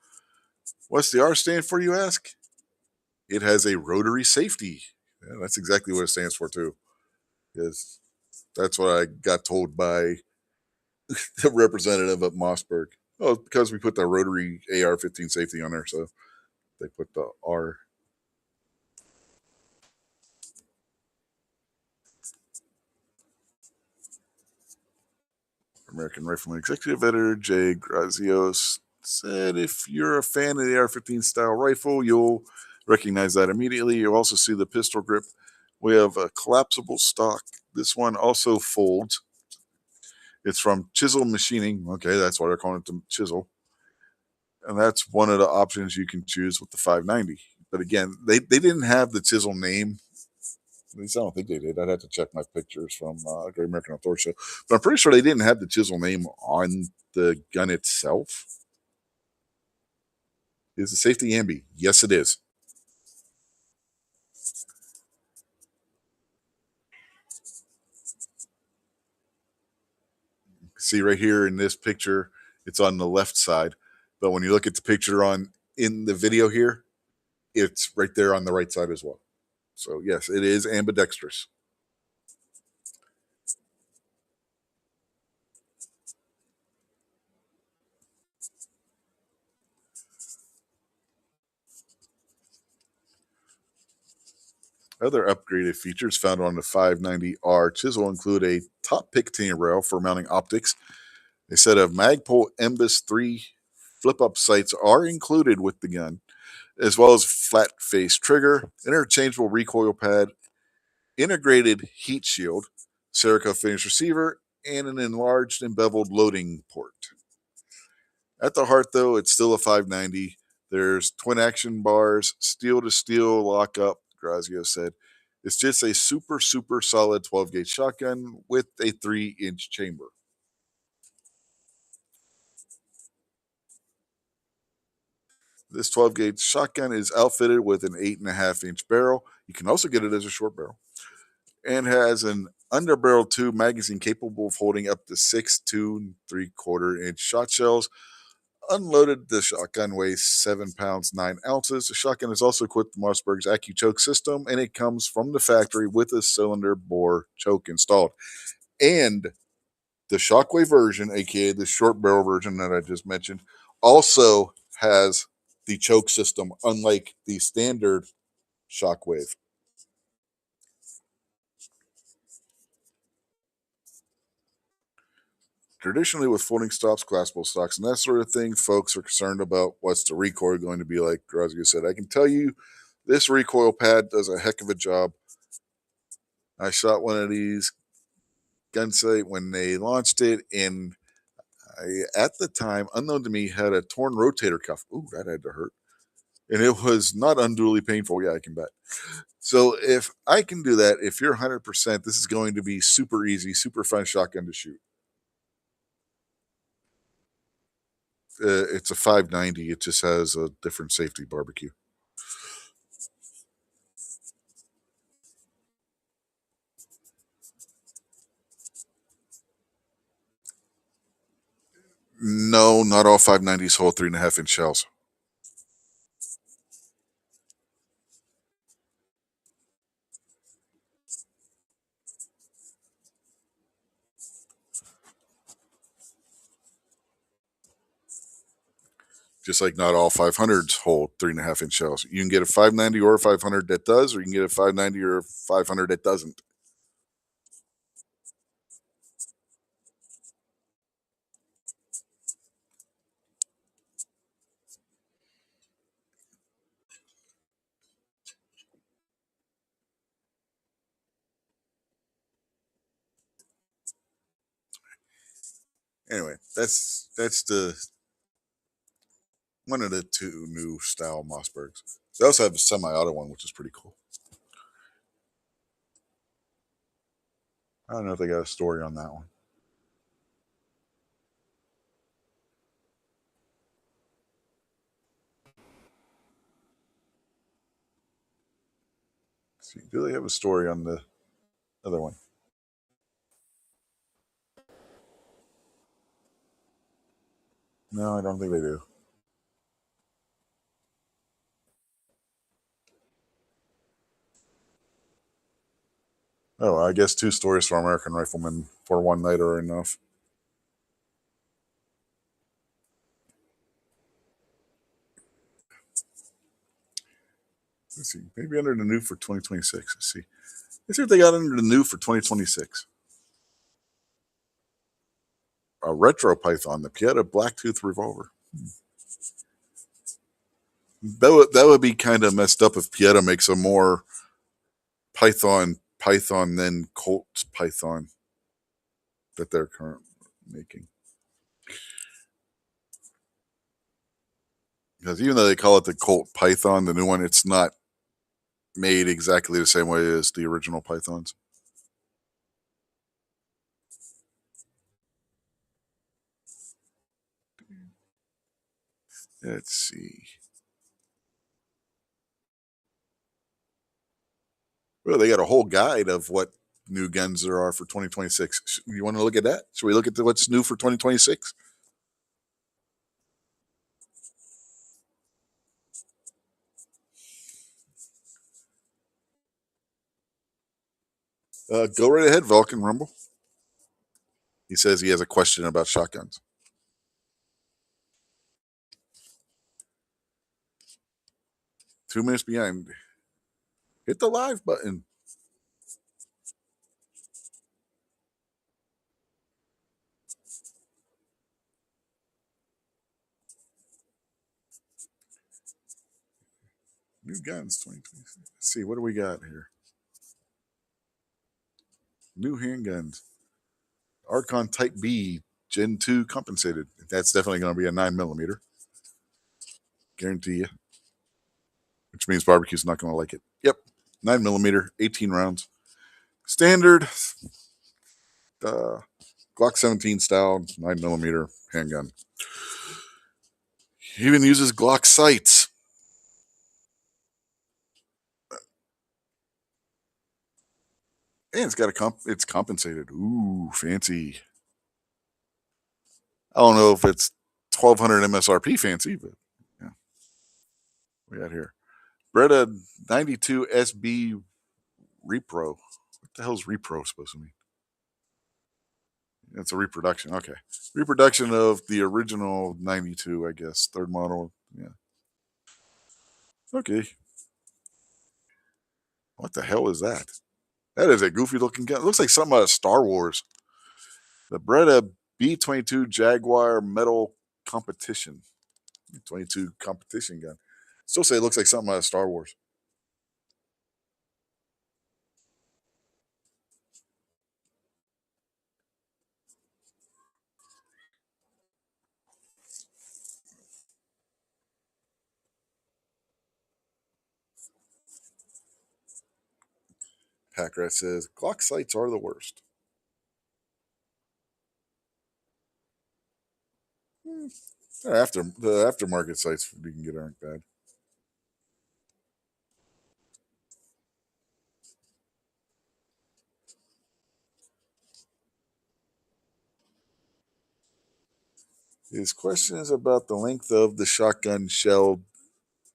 What's the R stand for? You ask. It has a rotary safety. Yeah, that's exactly what it stands for too. Yes, that's what I got told by the representative at Mossberg. Oh, because we put the rotary AR-15 safety on there, so they put the R. American Rifleman Executive Editor Jay Grazios said, if you're a fan of the AR-15 style rifle, you'll recognize that immediately. You'll also see the pistol grip. We have a collapsible stock. This one also folds. It's from Chisel Machining. Okay, that's why they're calling it the Chisel. And that's one of the options you can choose with the 590. But again, they didn't have the Chisel name. At least I don't think they did. I'd have to check my pictures from Great American Outdoor Show. But I'm pretty sure they didn't have the Chisel name on the gun itself. Is the safety ambi? Yes, it is. See right here in this picture, it's on the left side. But when you look at the picture in the video here, it's right there on the right side as well. So yes, it is ambidextrous. Other upgraded features found on the 590R Chisel include a top pick titanium rail for mounting optics. A set of Magpul Embus 3 flip-up sights are included with the gun, as well as flat face trigger, interchangeable recoil pad, integrated heat shield, Cerakote finish receiver, and an enlarged and beveled loading port. At the heart, though, it's still a 590. There's twin action bars, steel to steel lockup, Grazio said. It's just a super, super solid 12 gauge shotgun with a 3-inch chamber. This 12 gauge shotgun is outfitted with an 8.5-inch barrel. You can also get it as a short barrel, and has an underbarrel tube magazine capable of holding up to 6 2.75-inch shot shells. Unloaded, the shotgun weighs 7 pounds 9 ounces. The shotgun is also equipped with Mossberg's AccuChoke system, and it comes from the factory with a cylinder bore choke installed. And the Shockwave version, aka the short barrel version that I just mentioned, also has the choke system, unlike the standard Shockwave. Traditionally, with folding stops, collapsible stocks, and that sort of thing, folks are concerned about what's the recoil going to be like. Grozga said, I can tell you this recoil pad does a heck of a job. I shot one of these gun sight when they launched it, and I, at the time, unknown to me, had a torn rotator cuff. Ooh, that had to hurt. And it was not unduly painful. Yeah, I can bet. So if I can do that, if you're 100%, this is going to be super easy, super fun shotgun to shoot. It's a 590. It just has a different safety barbecue. No, not all 590s hold 3.5 inch shells. Just like not all 500s hold 3.5 inch shells. You can get a 590 or a 500 that does, or you can get a 590 or a 500 that doesn't. Anyway, that's the one of the two new style Mossbergs. They also have a semi-auto one, which is pretty cool. I don't know if they got a story on that one. Let's see, do they have a story on the other one? No, I don't think they do. Oh, I guess two stories for American Riflemen for one night are enough. Let's see, maybe under the new for 2026. Let's see. Let's see what they got under the new for 2026. A retro Python, the Pieta Blacktooth revolver. That would be kind of messed up if Pieta makes a more Python than Colt Python that they're currently making. Because even though they call it the Colt Python, the new one, it's not made exactly the same way as the original Pythons. Let's see. Well, they got a whole guide of what new guns there are for 2026. You want to look at that? Should we look at what's new for 2026? Go right ahead, Vulcan Rumble. He says he has a question about shotguns. 2 minutes behind. Hit the live button. New guns 2026. Let's see, what do we got here? New handguns. Archon Type B Gen 2 compensated. That's definitely going to be a 9mm. Guarantee you. Which means barbecue's not going to like it. Yep. 9mm, 18 rounds. Standard Glock 17 style 9mm handgun. He even uses Glock sights. And it's got it's compensated. Ooh, fancy. I don't know if it's 1200 MSRP fancy, but yeah. We got here. Beretta 92 SB Repro. What the hell is Repro supposed to mean? It's a reproduction. Okay. Reproduction of the original 92, I guess. Third model. Yeah. Okay. What the hell is that? That is a goofy looking gun. It looks like something out of Star Wars. The Beretta B-22 Jaguar metal competition. 22 competition gun. Still say it looks like something out of Star Wars. Packrat says Glock sights are the worst. Hmm. The aftermarket sights you can get aren't bad. His question is about the length of the shotgun shell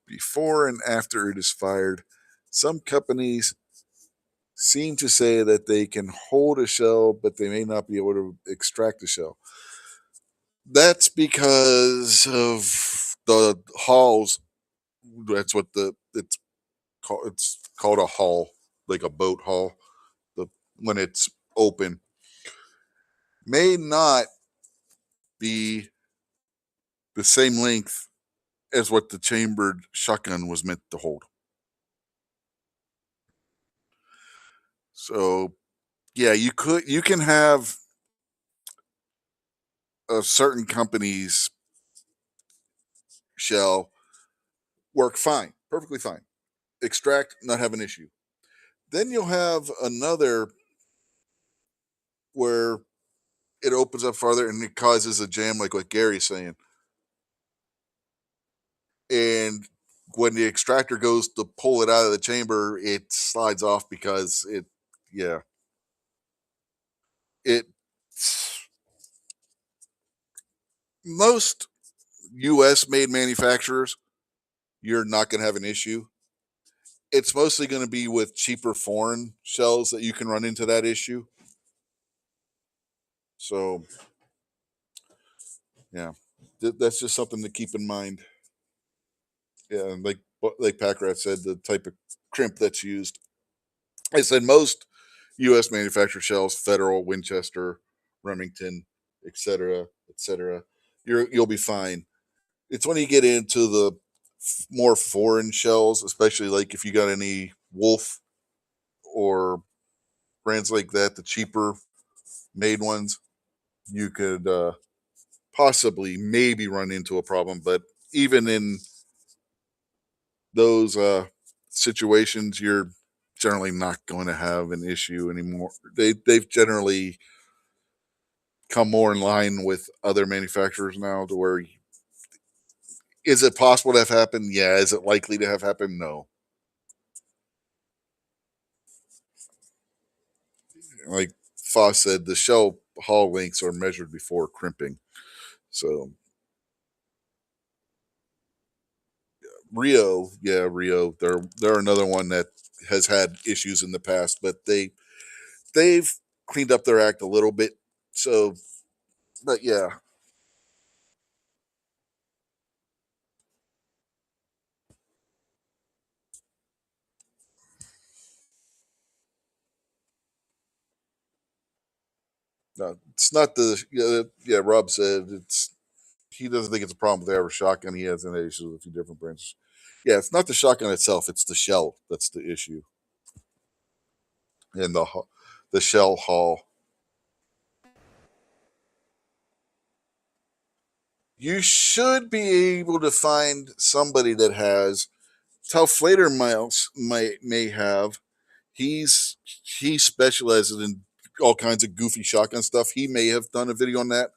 before and after it is fired. Some companies seem to say that they can hold a shell, but they may not be able to extract the shell. That's because of the hulls. That's what it's called a hull, like a boat hull. The When it's open, may not be the same length as what the chambered shotgun was meant to hold. So yeah, you can have a certain company's shell work fine, perfectly fine. Extract, not have an issue. Then you'll have another where it opens up farther and it causes a jam, like what Gary's saying. And when the extractor goes to pull it out of the chamber, it slides off because yeah, it. Most U.S. made manufacturers, you're not going to have an issue. It's mostly going to be with cheaper foreign shells that you can run into that issue. So, yeah, that's just something to keep in mind. Yeah, and like Packrat said, the type of crimp that's used. I said most U.S. manufactured shells, Federal, Winchester, Remington, etc. You'll be fine. It's when you get into the more foreign shells, especially like if you got any Wolf or brands like that, the cheaper made ones, you could possibly maybe run into a problem. But even in those situations, you're generally not going to have an issue anymore. They've generally come more in line with other manufacturers now to where is it possible to have happened? Yeah. Is it likely to have happened? No. Like Foss said, the shell hull lengths are measured before crimping. So Rio, yeah, Rio, they're another one that has had issues in the past, but they've cleaned up their act a little bit. So, but yeah, no, it's not the yeah. Rob said it's he doesn't think it's a problem with the average shotgun. He has an issue with a few different brands. Yeah, it's not the shotgun itself; it's the shell that's the issue, and the shell hull. You should be able to find somebody that has Tal Flater Miles may have. He's he specializes in all kinds of goofy shotgun stuff. He may have done a video on that.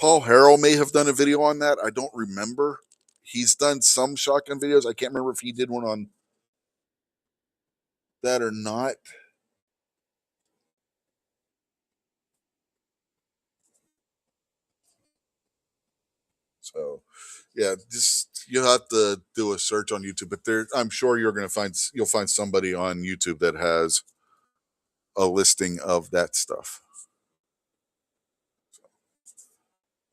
Paul Harrell may have done a video on that. I don't remember. He's done some shotgun videos. I can't remember if he did one on that or not. So, yeah, just you'll have to do a search on YouTube. But I'm sure you'll find somebody on YouTube that has a listing of that stuff.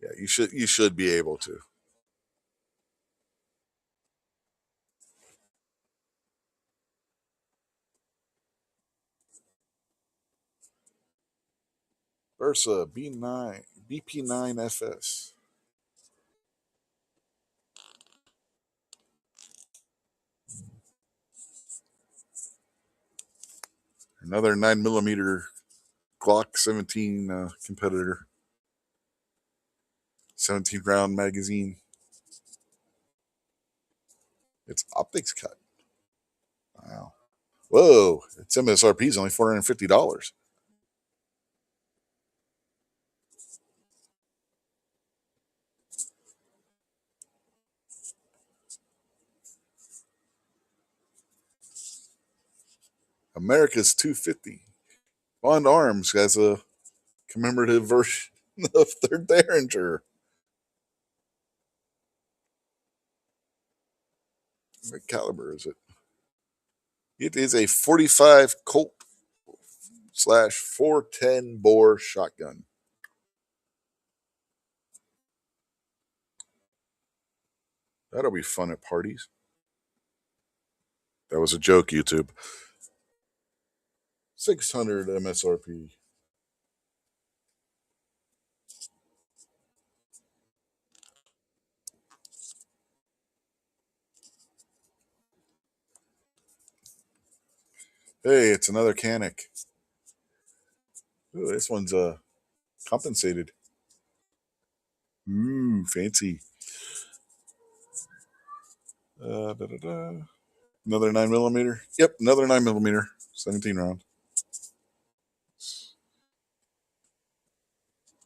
Yeah, you should be able to. Versa B9 BP9FS. Another 9mm Glock 17 competitor. 17 round magazine. Its optics cut. Wow. Whoa. Its MSRP is only $450. America's 250. Bond Arms has a commemorative version of their Derringer. What caliber is it? It is a 45 Colt / 410 bore shotgun. That'll be fun at parties. That was a joke, YouTube. 600 MSRP. Hey, it's another Canic. Ooh, this one's compensated. Ooh, fancy. Another 9mm. Yep, another 9mm. 17 round.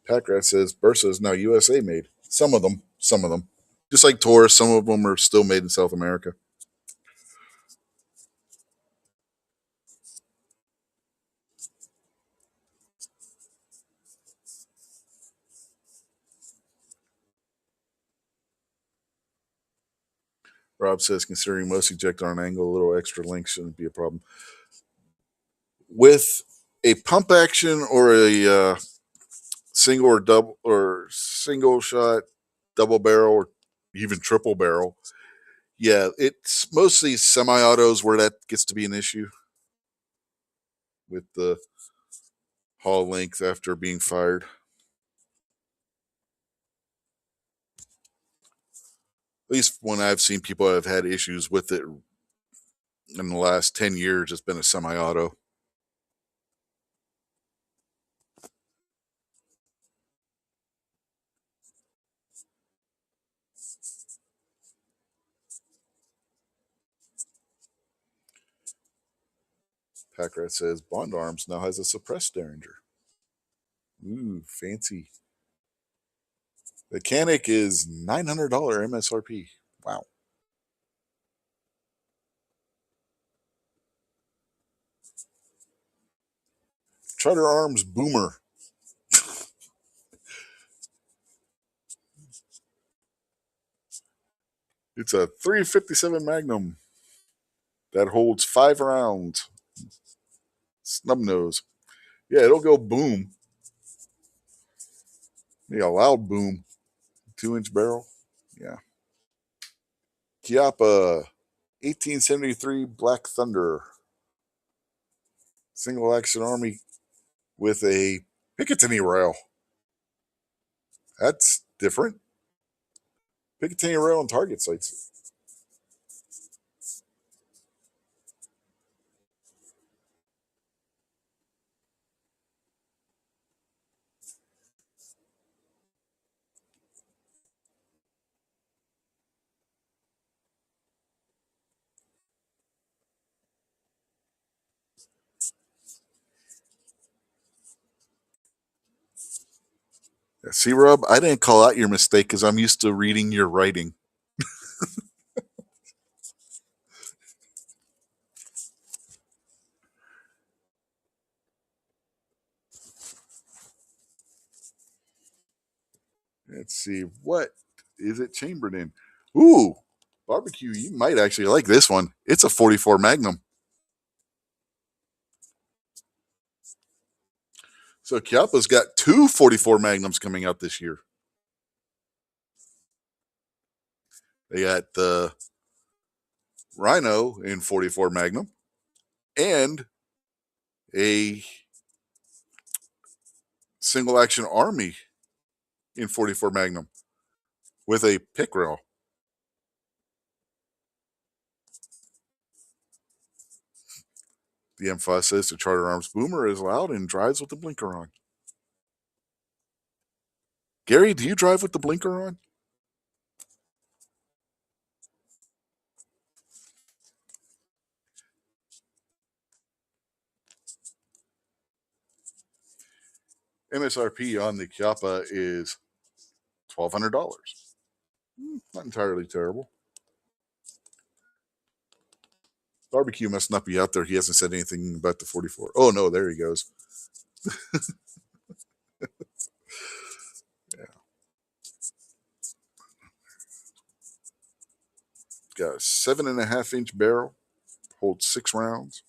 Packrat says Bursa is now USA made. Some of them. Just like Taurus, some of them are still made in South America. Rob says, considering most eject on an angle, a little extra length shouldn't be a problem. With a pump action or a single or double or single shot, double barrel, or even triple barrel, yeah, it's mostly semi-autos where that gets to be an issue with the haul length after being fired. At least when I've seen people have had issues with it in the last 10 years, it's been a semi-auto. Packrat says Bond Arms now has a suppressed Derringer. Ooh, fancy. The Canic is $900 MSRP. Wow. Charter Arms Boomer. It's a 357 Magnum that holds 5 rounds. Snub nose. Yeah, it'll go boom. Yeah, loud boom. 2-inch barrel. Yeah. Chiappa 1873 Black Thunder. Single action army with a Picatinny rail. That's different. Picatinny rail and target sights. Yeah, see, Rob, I didn't call out your mistake because I'm used to reading your writing. Let's see. What is it chambered in? Ooh, barbecue. You might actually like this one. It's a 44 Magnum. So Chiappa's got 2 44 Magnums coming out this year. They got the Rhino in 44 Magnum and a single action Army in 44 Magnum with a pick rail. The M5 says the Charter Arms Boomer is loud and drives with the blinker on. Gary, do you drive with the blinker on? MSRP on the Chiappa is $1,200. Not entirely terrible. Barbecue must not be out there. He hasn't said anything about the 44. Oh, no, there he goes. Yeah. Got a 7.5-inch barrel, holds 6 rounds.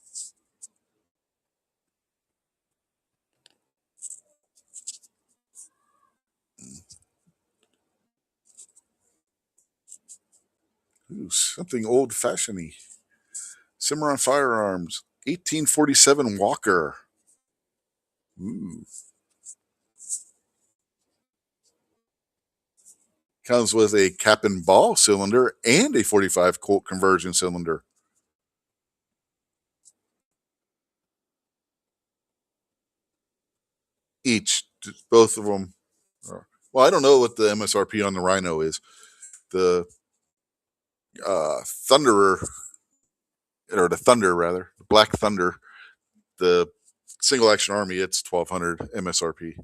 Ooh, something old-fashioned-y. Cimarron Firearms, 1847 Walker. Ooh. Comes with a cap and ball cylinder and a 45 Colt conversion cylinder. Each, both of them. Well, I don't know what the MSRP on the Rhino is. The Thunderer, or the Thunder rather, the Black Thunder, the single action army, it's 1,200 MSRP.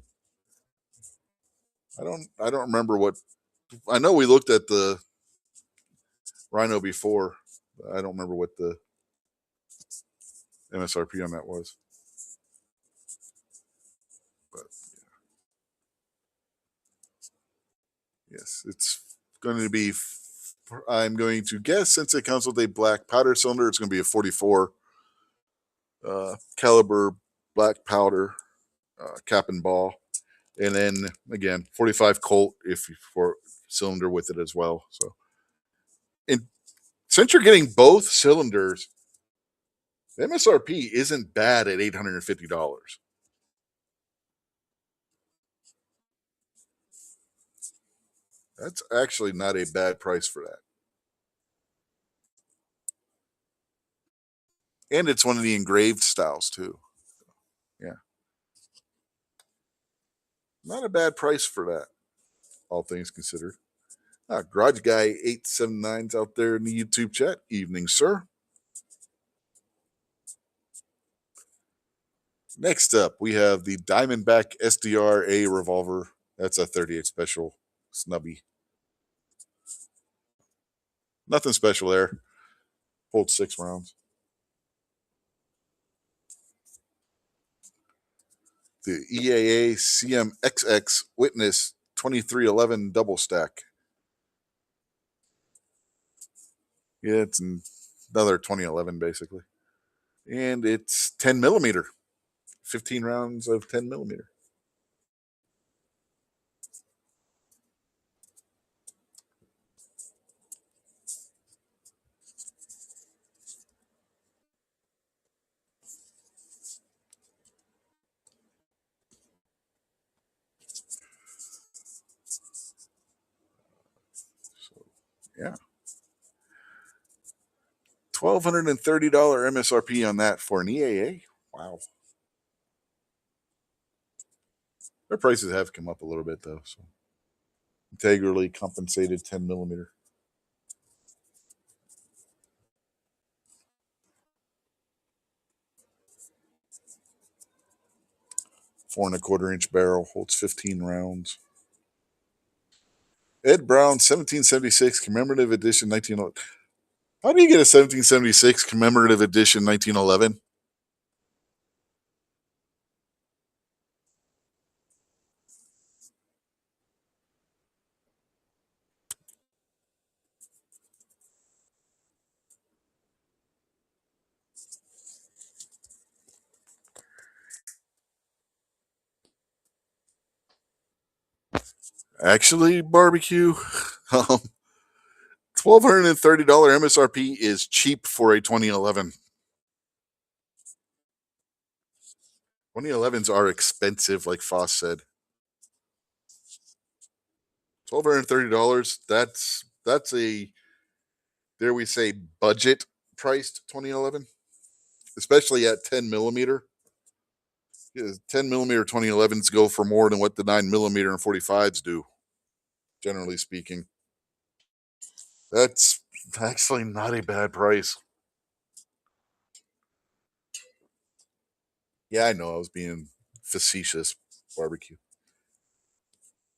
I don't remember what. I know we looked at the Rhino before. I don't remember what the MSRP on that was. But yes, it's going to be. I'm going to guess, since it comes with a black powder cylinder, it's going to be a 44 caliber black powder cap and ball, and then again 45 Colt if you for cylinder with it as well. So, and since you're getting both cylinders, the MSRP isn't bad at $850. That's actually not a bad price for that. And it's one of the engraved styles too. Yeah. Not a bad price for that, all things considered. Garage Guy 879's out there in the YouTube chat. Evening, sir. Next up, we have the Diamondback SDR-A revolver. That's a 38 special snubby. Nothing special there. Holds 6 rounds. The EAA CMXX Witness 2311 double stack. Yeah, it's another 2011 basically. And it's 10 millimeter. 15 rounds of 10 millimeter. So, yeah. $1,230 MSRP on that for an EAA. Wow. Their prices have come up a little bit though. So integrally compensated 10 millimeter. 4.25-inch barrel, holds 15 rounds. Ed Brown, 1776 commemorative edition, 1911. How do you get a 1776 commemorative edition, 1911? Actually, barbecue, $1,230 MSRP is cheap for a 2011. 2011s are expensive, like Foss said. $1,230. That's a, dare we say, budget priced 2011, especially at 10 millimeter. 10 millimeter 2011s go for more than what the 9 millimeter and 45s do, generally speaking. That's actually not a bad price. Yeah, I know I was being facetious. Barbecue.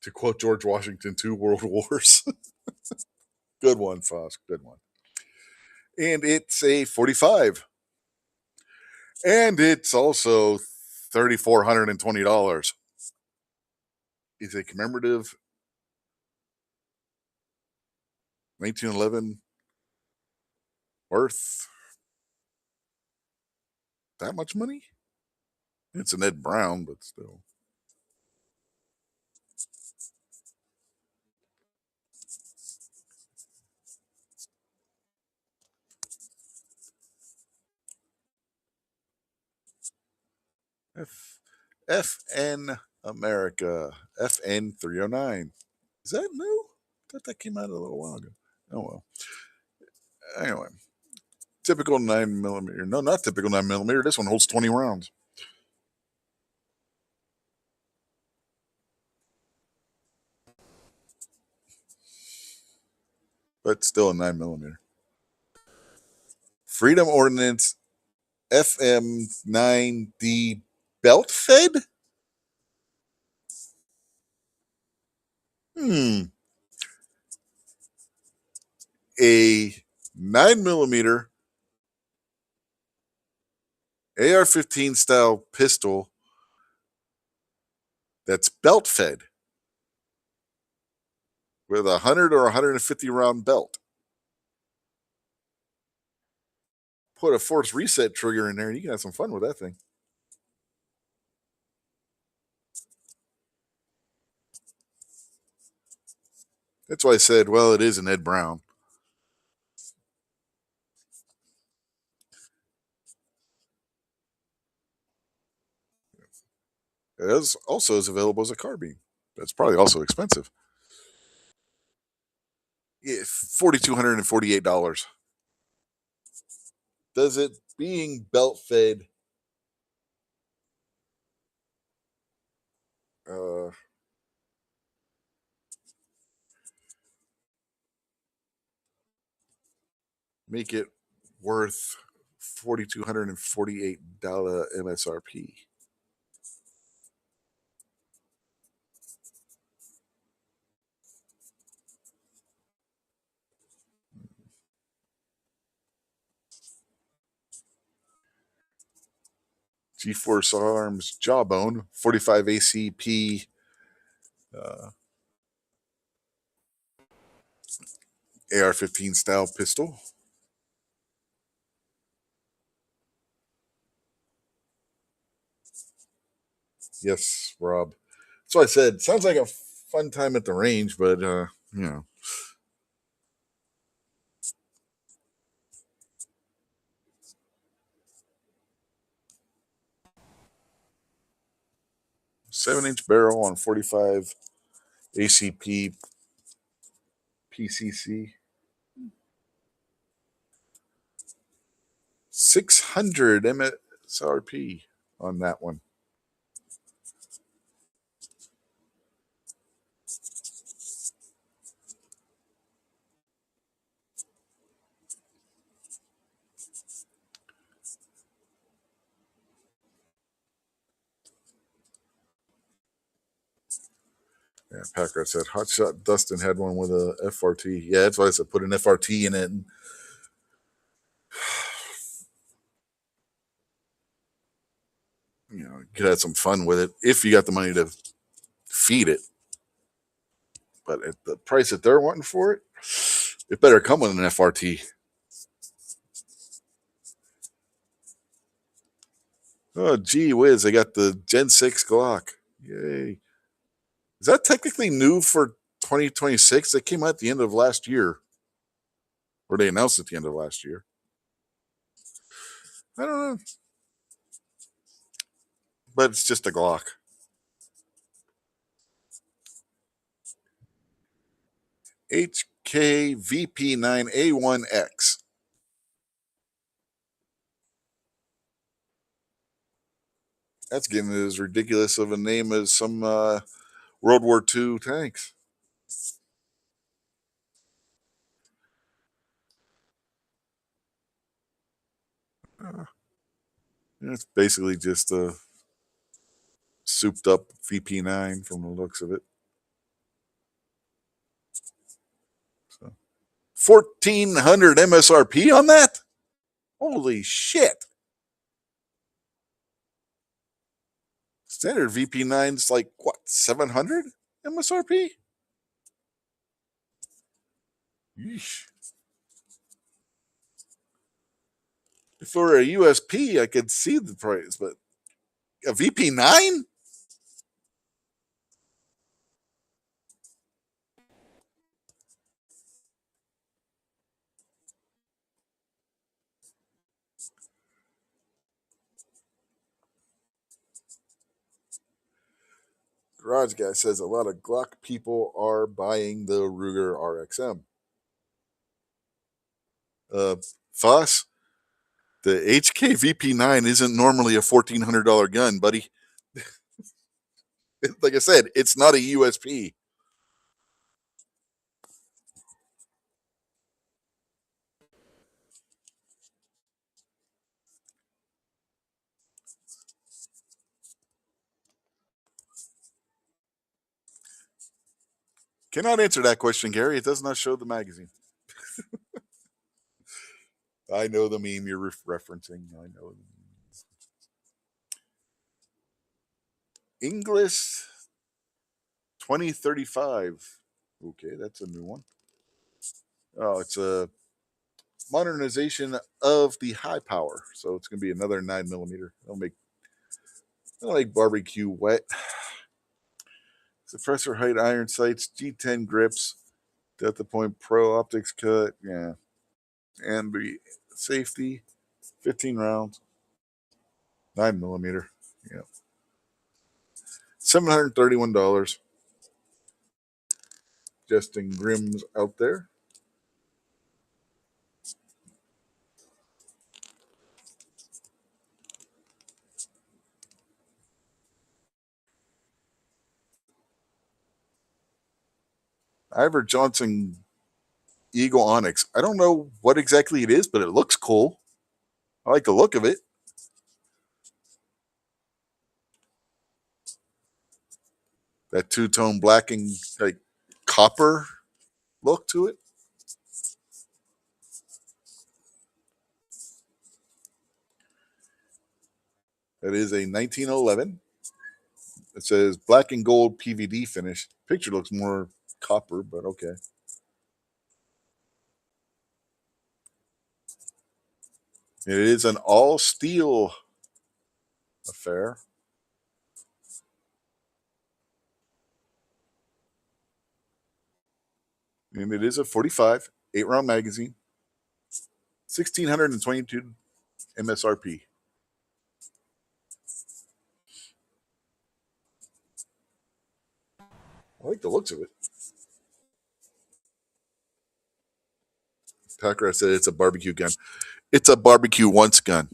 To quote George Washington, 2 world wars. Good one, Fosk. Good one. And it's a 45. And it's also $3,420. It's a commemorative 1911 worth that much money? It's an Ed Brown, but still. F FN America FN 309. Is that new? I thought that came out a little while ago. Oh well. Anyway, typical 9 millimeter. No, not typical 9 millimeter. This one holds 20 rounds. But still a 9 millimeter. Freedom Ordinance FM9D belt fed? Hmm. A 9 millimeter AR-15 style pistol that's belt fed with a 100 or 150 round belt. Put a force reset trigger in there and you can have some fun with that thing. That's why I said, well, it is an Ed Brown. It is also is available as a carbine. That's probably also expensive. Yeah, $4,248. Does it being belt fed uh, make it worth $4,248 MSRP? G-Force Arms Jawbone 45 ACP uh, AR-15 style pistol. Yes, Rob. So I said, sounds like a fun time at the range, but you know, 7-inch barrel on 45 ACP PCC. 600 MSRP on that one. Yeah, Packard said Hotshot Dustin had one with a FRT. Yeah, that's why I said put an FRT in it. And, you know, you could have some fun with it if you got the money to feed it. But at the price that they're wanting for it, it better come with an FRT. Oh, gee whiz, they got the Gen 6 Glock. Yay. Is that technically new for 2026? It came out at the end of last year. Or they announced at the end of last year. I don't know. But it's just a Glock. HKVP9A1X. That's getting as ridiculous of a name as some World War II tanks. It's basically just a souped up VP9 from the looks of it. So, 1,400 MSRP on that? Holy shit. Standard VP9's like, what, 700 MSRP? Yeesh. If it were a USP, I could see the price, but a VP9? Garage Guy says a lot of Glock people are buying the Ruger RXM. Foss, the HK VP9 isn't normally a $1,400 gun, buddy. Like I said, it's not a USP. Cannot answer that question, Gary. It does not show the magazine. I know the meme you're referencing. I know. English 2035. Okay, that's a new one. Oh, it's a modernization of the high power. So it's going to be another 9mm. It'll make barbecue wet. Suppressor height iron sights, G10 grips, Delta Point Pro optics cut. Yeah. And the safety, 15 rounds, 9mm. Yeah. $731. Justin Grimm's out there. Ivor Johnson Eagle Onyx. I don't know what exactly it is, but it looks cool. I like the look of it. That two-tone black and like copper look to it. That is a 1911. It says black and gold PVD finish. Picture looks more copper, but okay. It is an all steel affair. And it is a 45, 8-round magazine, 1,622 MSRP. I like the looks of it. Packer said it's a barbecue gun. It's a barbecue once gun.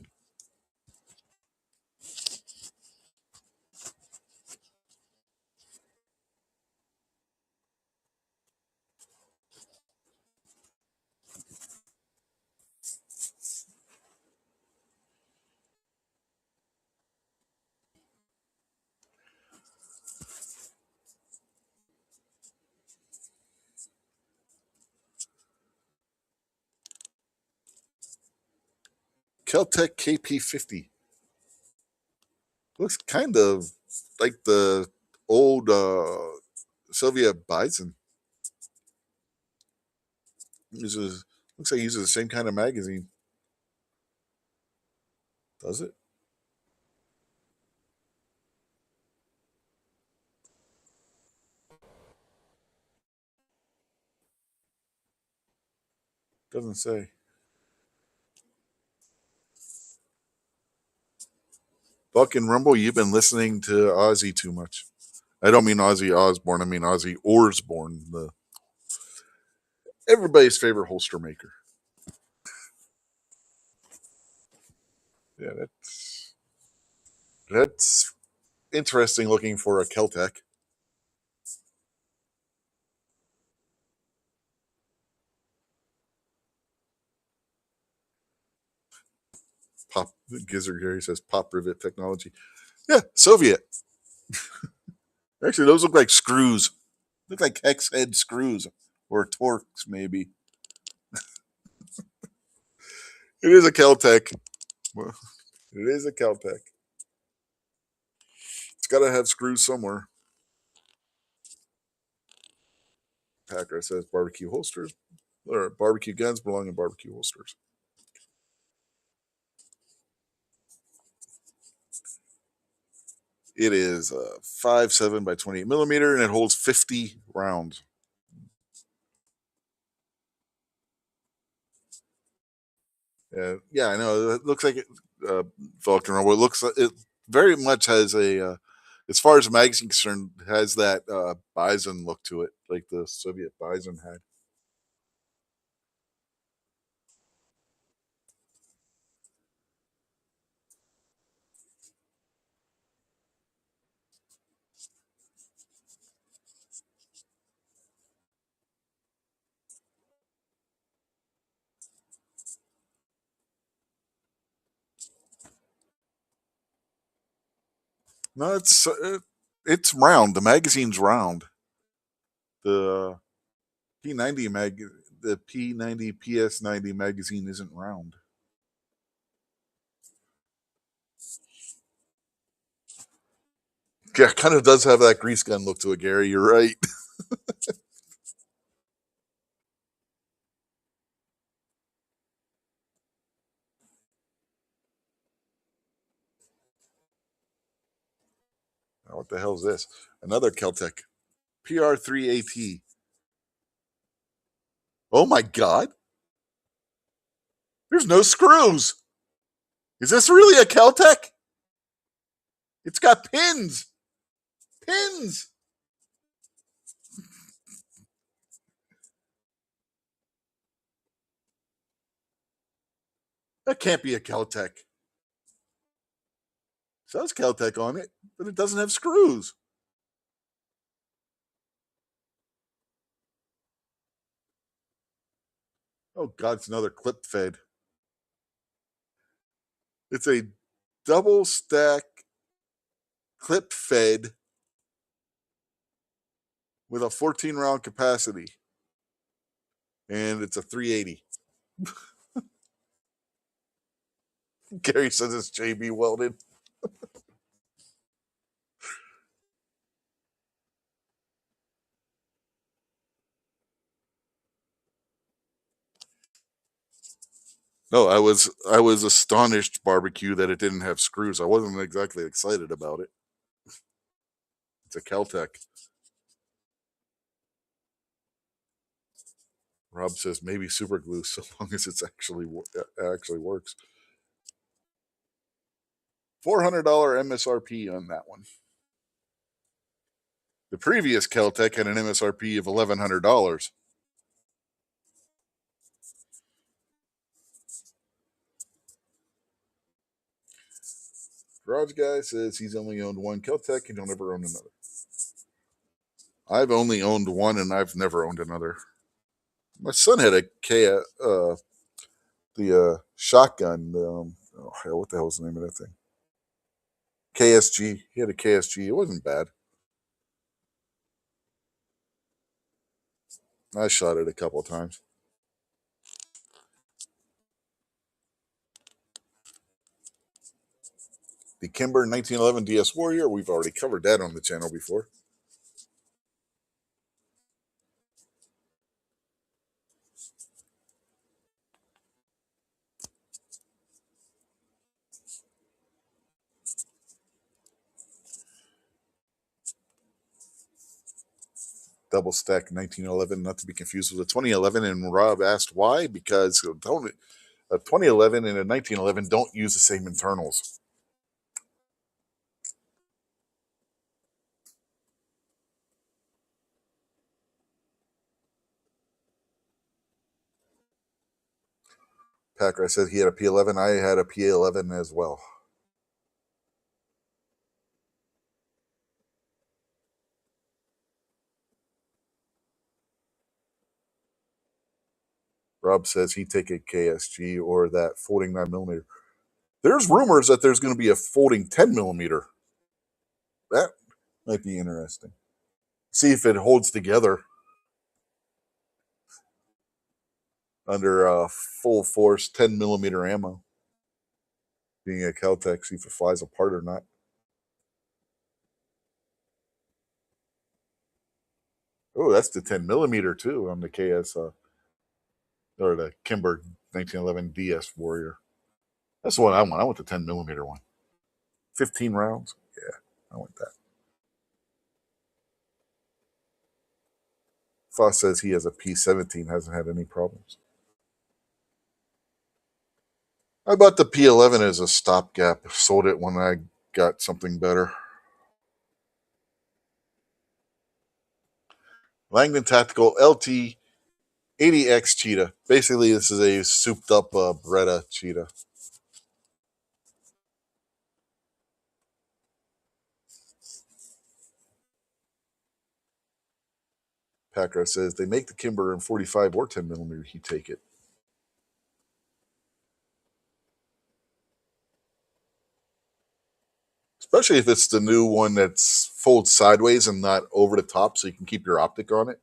Keltec KP50. Looks kind of like the old Soviet Bison. Looks like he uses the same kind of magazine. Does it? Doesn't say. Buck and Rumble, you've been listening to Ozzy too much. I don't mean Ozzy Osbourne. I mean Ozzy Osbourne. everybody's favorite holster maker. Yeah, that's interesting looking for a Kel-Tec. Pop Gizzard Gary says pop rivet technology. Yeah, Soviet. Actually, those look like screws. Look like hex head screws or Torx maybe. It is a Kel-Tec. Well, it is a Kel-Tec. It's got to have screws somewhere. Packer says barbecue holsters or barbecue guns belong in barbecue holsters. It is 5.7 by 28 millimeter, and it holds 50 rounds. Yeah, I know. It looks like Vulcan Robo. It looks like it very much has a, as far as the magazine concerned, has that Bison look to it, like the Soviet Bison had. No, it's round. The magazine's round. The P90 the P90 PS90 magazine isn't round. Yeah, kind of does have that grease gun look to it, Gary. You're right. What the hell is this? Another Kel-Tec PR3AT. Oh my God! There's no screws. Is this really a Kel-Tec? It's got pins. Pins. That can't be a Kel-Tec. It says Kel-Tec on it, but it doesn't have screws. Oh God, it's another clip fed. It's a double stack clip fed with a 14 round capacity, and it's a 380. Gary says it's JB welded. No, I was astonished, barbecue, that it didn't have screws. I wasn't exactly excited about it. It's a Kel-Tec. Rob says maybe super glue, so long as it's actually works. $400 MSRP on that one. The previous Kel-Tec had an MSRP of $1,100. Garage Guy says he's only owned one Kel-Tec and he'll never own another. I've only owned one and I've never owned another. My son had a shotgun. Oh hell, what the hell is the name of that thing? KSG. He had a KSG. It wasn't bad. I shot it a couple of times. The Kimber 1911 DS Warrior. We've already covered that on the channel before. Double stack 1911, not to be confused with a 2011. And Rob asked why, because a 2011 and a 1911 don't use the same internals. Packer said he had a P11. I had a P11 as well. Rob says he'd take a KSG or that folding 9mm. There's rumors that there's going to be a folding 10mm. That might be interesting. See if it holds together under full force 10mm ammo. Being a Caltech, see if it flies apart or not. Oh, that's the 10mm too on the KS or the Kimber 1911 DS Warrior. That's the one I want. I want the 10mm one. 15 rounds. Yeah, I want that. Foss says he has a P17, hasn't had any problems. I bought the P11 as a stopgap. Sold it when I got something better. Langdon Tactical LT 80X Cheetah. Basically, this is a souped up Beretta Cheetah. Packer says they make the Kimber in 45 or 10mm. He'd take it. Especially if it's the new one that's folds sideways and not over the top, so you can keep your optic on it.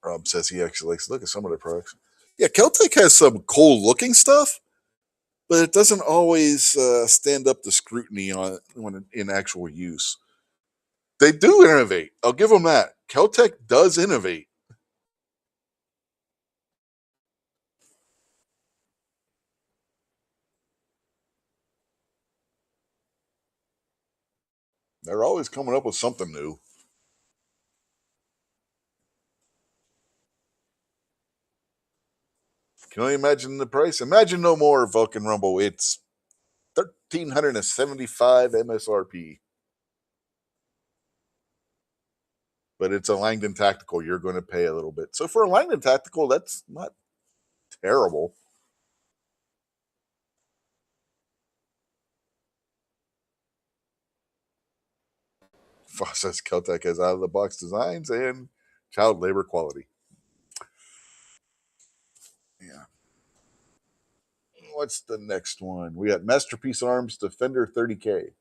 Rob says he actually likes to look at some of their products. Yeah, Caltech has some cool looking stuff, but it doesn't always stand up to scrutiny on when in actual use. They do innovate. I'll give them that. Caltech does innovate. They're always coming up with something new. Can you imagine the price? Imagine no more Vulcan Rumble. It's 1,375 MSRP. But it's a Langdon Tactical. You're going to pay a little bit. So for a Langdon Tactical, that's not terrible. Foss says Caltech has out of the box designs and child labor quality. Yeah. What's the next one? We got Masterpiece Arms Defender 30K.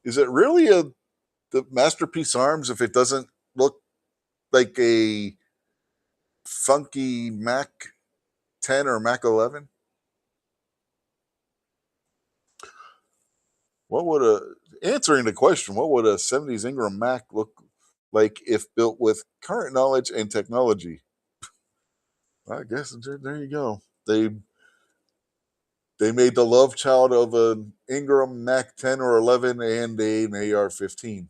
Is it really the Masterpiece Arms if it doesn't look like a funky Mac 10 or Mac 11? What would answering the question, what would a 70s Ingram Mac look like if built with current knowledge and technology? I guess there you go. They made the love child of an Ingram Mac 10 or 11 and an AR-15.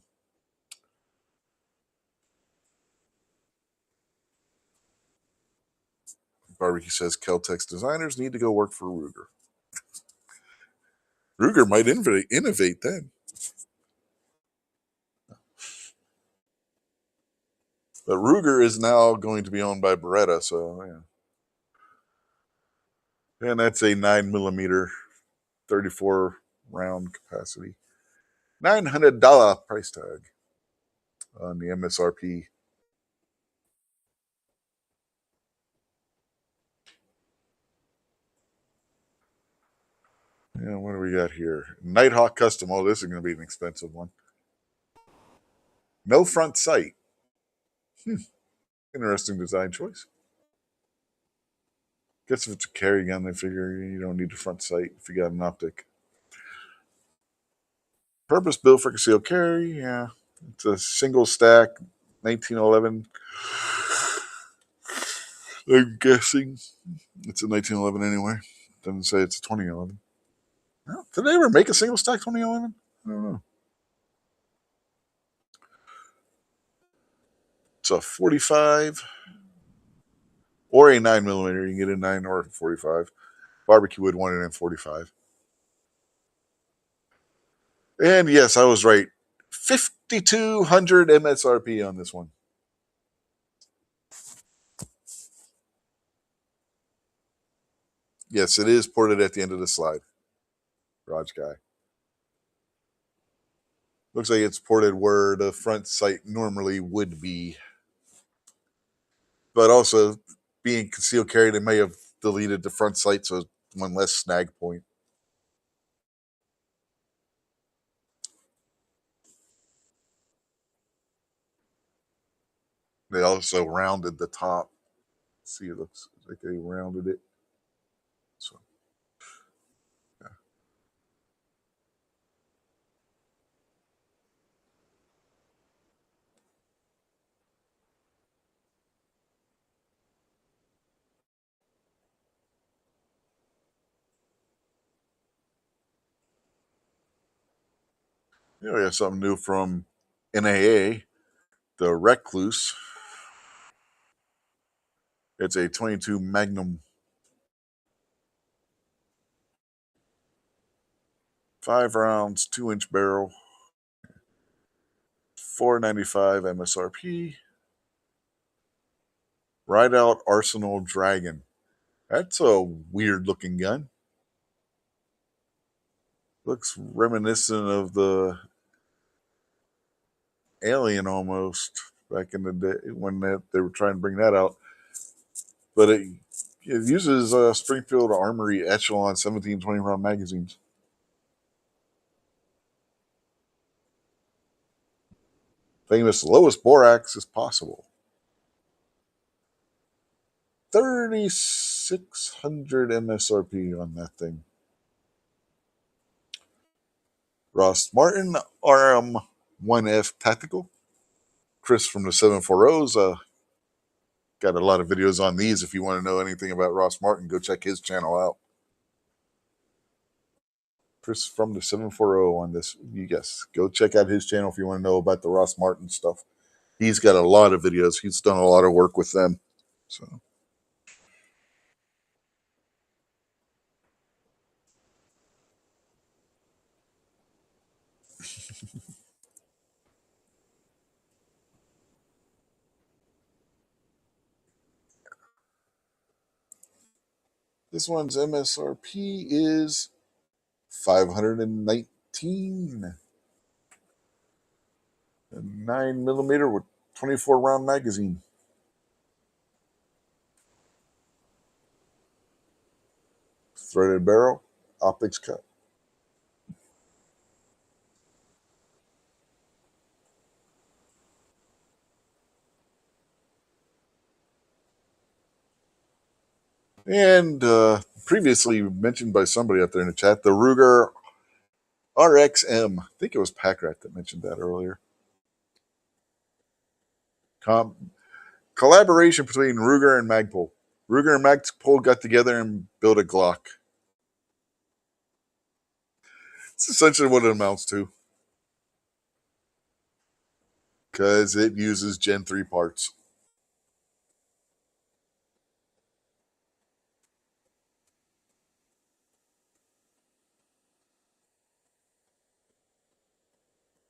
Barbecue says Caltech's designers need to go work for Ruger. Ruger might innovate then. But Ruger is now going to be owned by Beretta, so yeah. And that's a 9mm, 34 round capacity. $900 price tag on the MSRP. Yeah, what do we got here? Nighthawk Custom. Oh, this is going to be an expensive one. No front sight. Interesting design choice. Guess if it's a carry gun, they figure you don't need a front sight if you got an optic. Purpose built for concealed carry. Yeah, it's a single stack, 1911. I'm guessing it's a 1911 anyway. Doesn't say it's a 2011. Well, did they ever make a single stack 2011? I don't know. It's a 45 or a 9mm. You can get a 9 or a 45. Barbecue would want it in 45. And yes, I was right. 5,200 MSRP on this one. Yes, it is ported at the end of the slide. Garage guy. Looks like it's ported where the front sight normally would be. But also, being concealed carry, they may have deleted the front sight, so one less snag point. They also rounded the top. See, it looks like they rounded it. So, yeah. You know, we have something new from NAA, the Recluse. It's a 22 Magnum, 5 rounds, 2-inch barrel, $495 MSRP. Rideout Arsenal Dragon. That's a weird looking gun. Looks reminiscent of the Alien almost back in the day when they were trying to bring that out. But it uses Springfield Armory Echelon 1720 round magazines. Famous lowest borax is possible. 3,600 MSRP on that thing. Ross Martin RM1F Tactical. Chris from the 740s got a lot of videos on these. If you want to know anything about Ross Martin, go check his channel out. Chris from the 740 on this. Yes, go check out his channel if you want to know about the Ross Martin stuff. He's got a lot of videos. He's done a lot of work with them. So this one's MSRP is 519. A 9mm with 24 round magazine. Threaded barrel, optics cut. And previously mentioned by somebody out there in the chat, the Ruger RXM. I think it was Packrat that mentioned that earlier. Collaboration between Ruger and Magpul. Ruger and Magpul got together and built a Glock. It's essentially what it amounts to. Because it uses Gen 3 parts.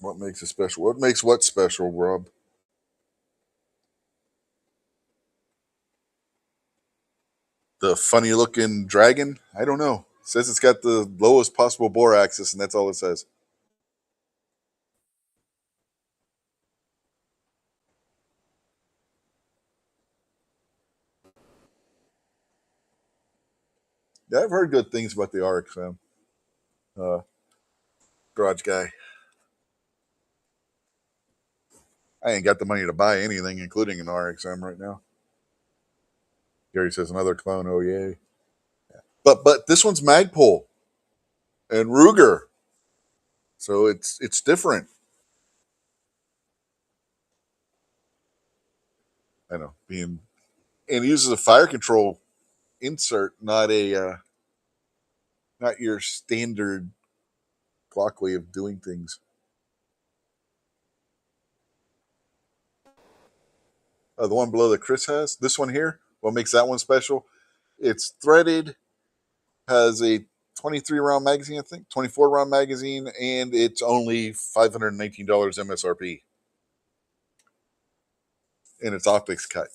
What makes it special? What makes what special, Rob? The funny looking dragon? I don't know. It says it's got the lowest possible bore axis, and that's all it says. Yeah, I've heard good things about the RXM. Garage guy. I ain't got the money to buy anything, including an RXM right now. Gary says another clone. Oh yay! But this one's Magpul and Ruger, so it's different. I know, being and it uses a fire control insert, not not your standard clock way of doing things. The one below that Chris has, this one here, what makes that one special? It's threaded, has a 23 round magazine, I think, 24 round magazine, and it's only $519 MSRP, and its optics cut.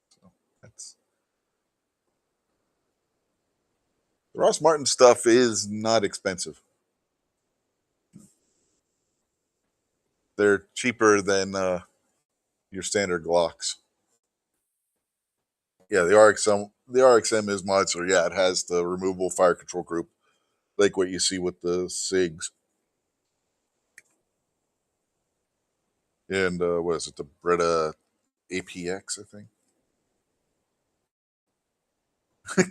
So that's the Ross Martin stuff is not expensive. They're cheaper than your standard Glocks. Yeah, the RXM is modular. Yeah, it has the removable fire control group, like what you see with the SIGs. And what is it? The Breda APX, I think.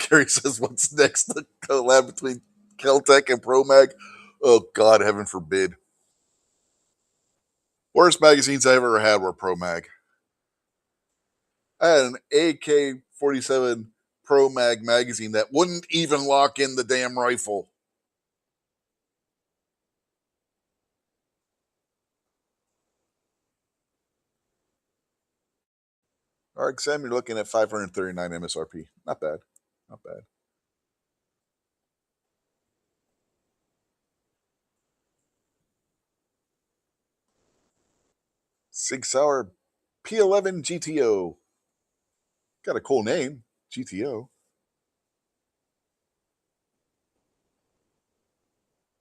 Gary says, "What's next? The collab between Keltec and ProMag." Oh God, heaven forbid. Worst magazines I ever had were ProMag. I had an AK-47 ProMag magazine that wouldn't even lock in the damn rifle. RXM, you're looking at 539 MSRP. Not bad. Not bad. Sig Sauer P11 GTO. Got a cool name, GTO.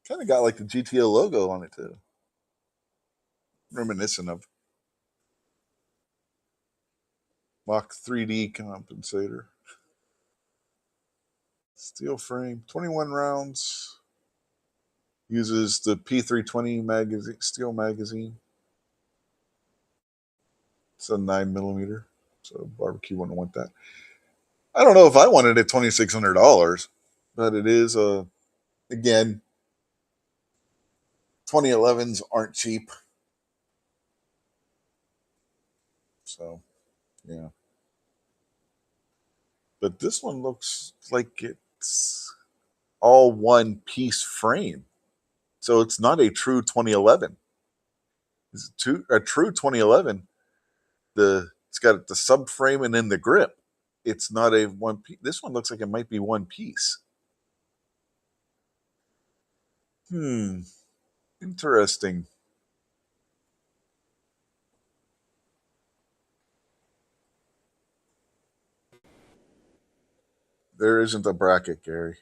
Kind of got like the GTO logo on it too. Reminiscent of Mach 3D compensator. Steel frame, 21 rounds. Uses the P320 magazine, steel magazine. It's a 9mm, so barbecue wouldn't want that. I don't know if I wanted it $2,600, but it is again, 2011s aren't cheap, so yeah. But this one looks like it's all one piece frame, so it's not a true 2011. A true 2011. It's got the subframe and then the grip. It's not a one piece. This one looks like it might be one piece. Interesting. There isn't a bracket, Gary.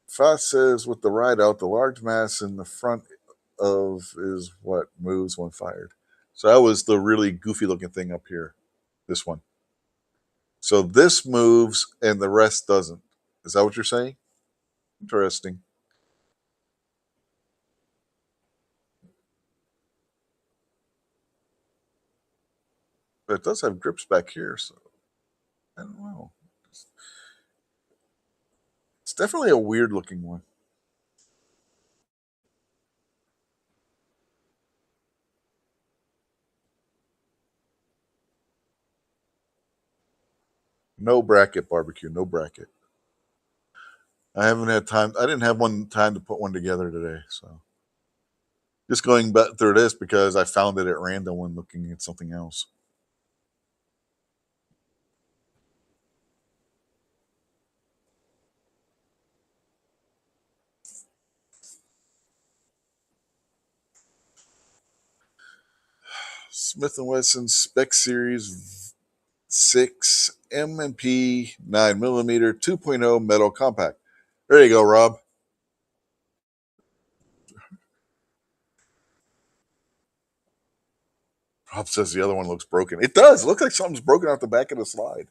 Foss says with the ride out, the large mass in the front of is what moves when fired. So that was the really goofy looking thing up here. This one. So this moves and the rest doesn't. Is that what you're saying? Interesting. But it does have grips back here, so I don't know. It's definitely a weird looking one. No bracket barbecue, no bracket. I haven't had time. I didn't have one time to put one together today, so just going back through this because I found it at random when looking at something else. Smith and Wesson Spec Series 6 M&P 9mm 2.0 metal compact. There you go, Rob. Rob says the other one looks broken. It does. It looks like something's broken out the back of the slide.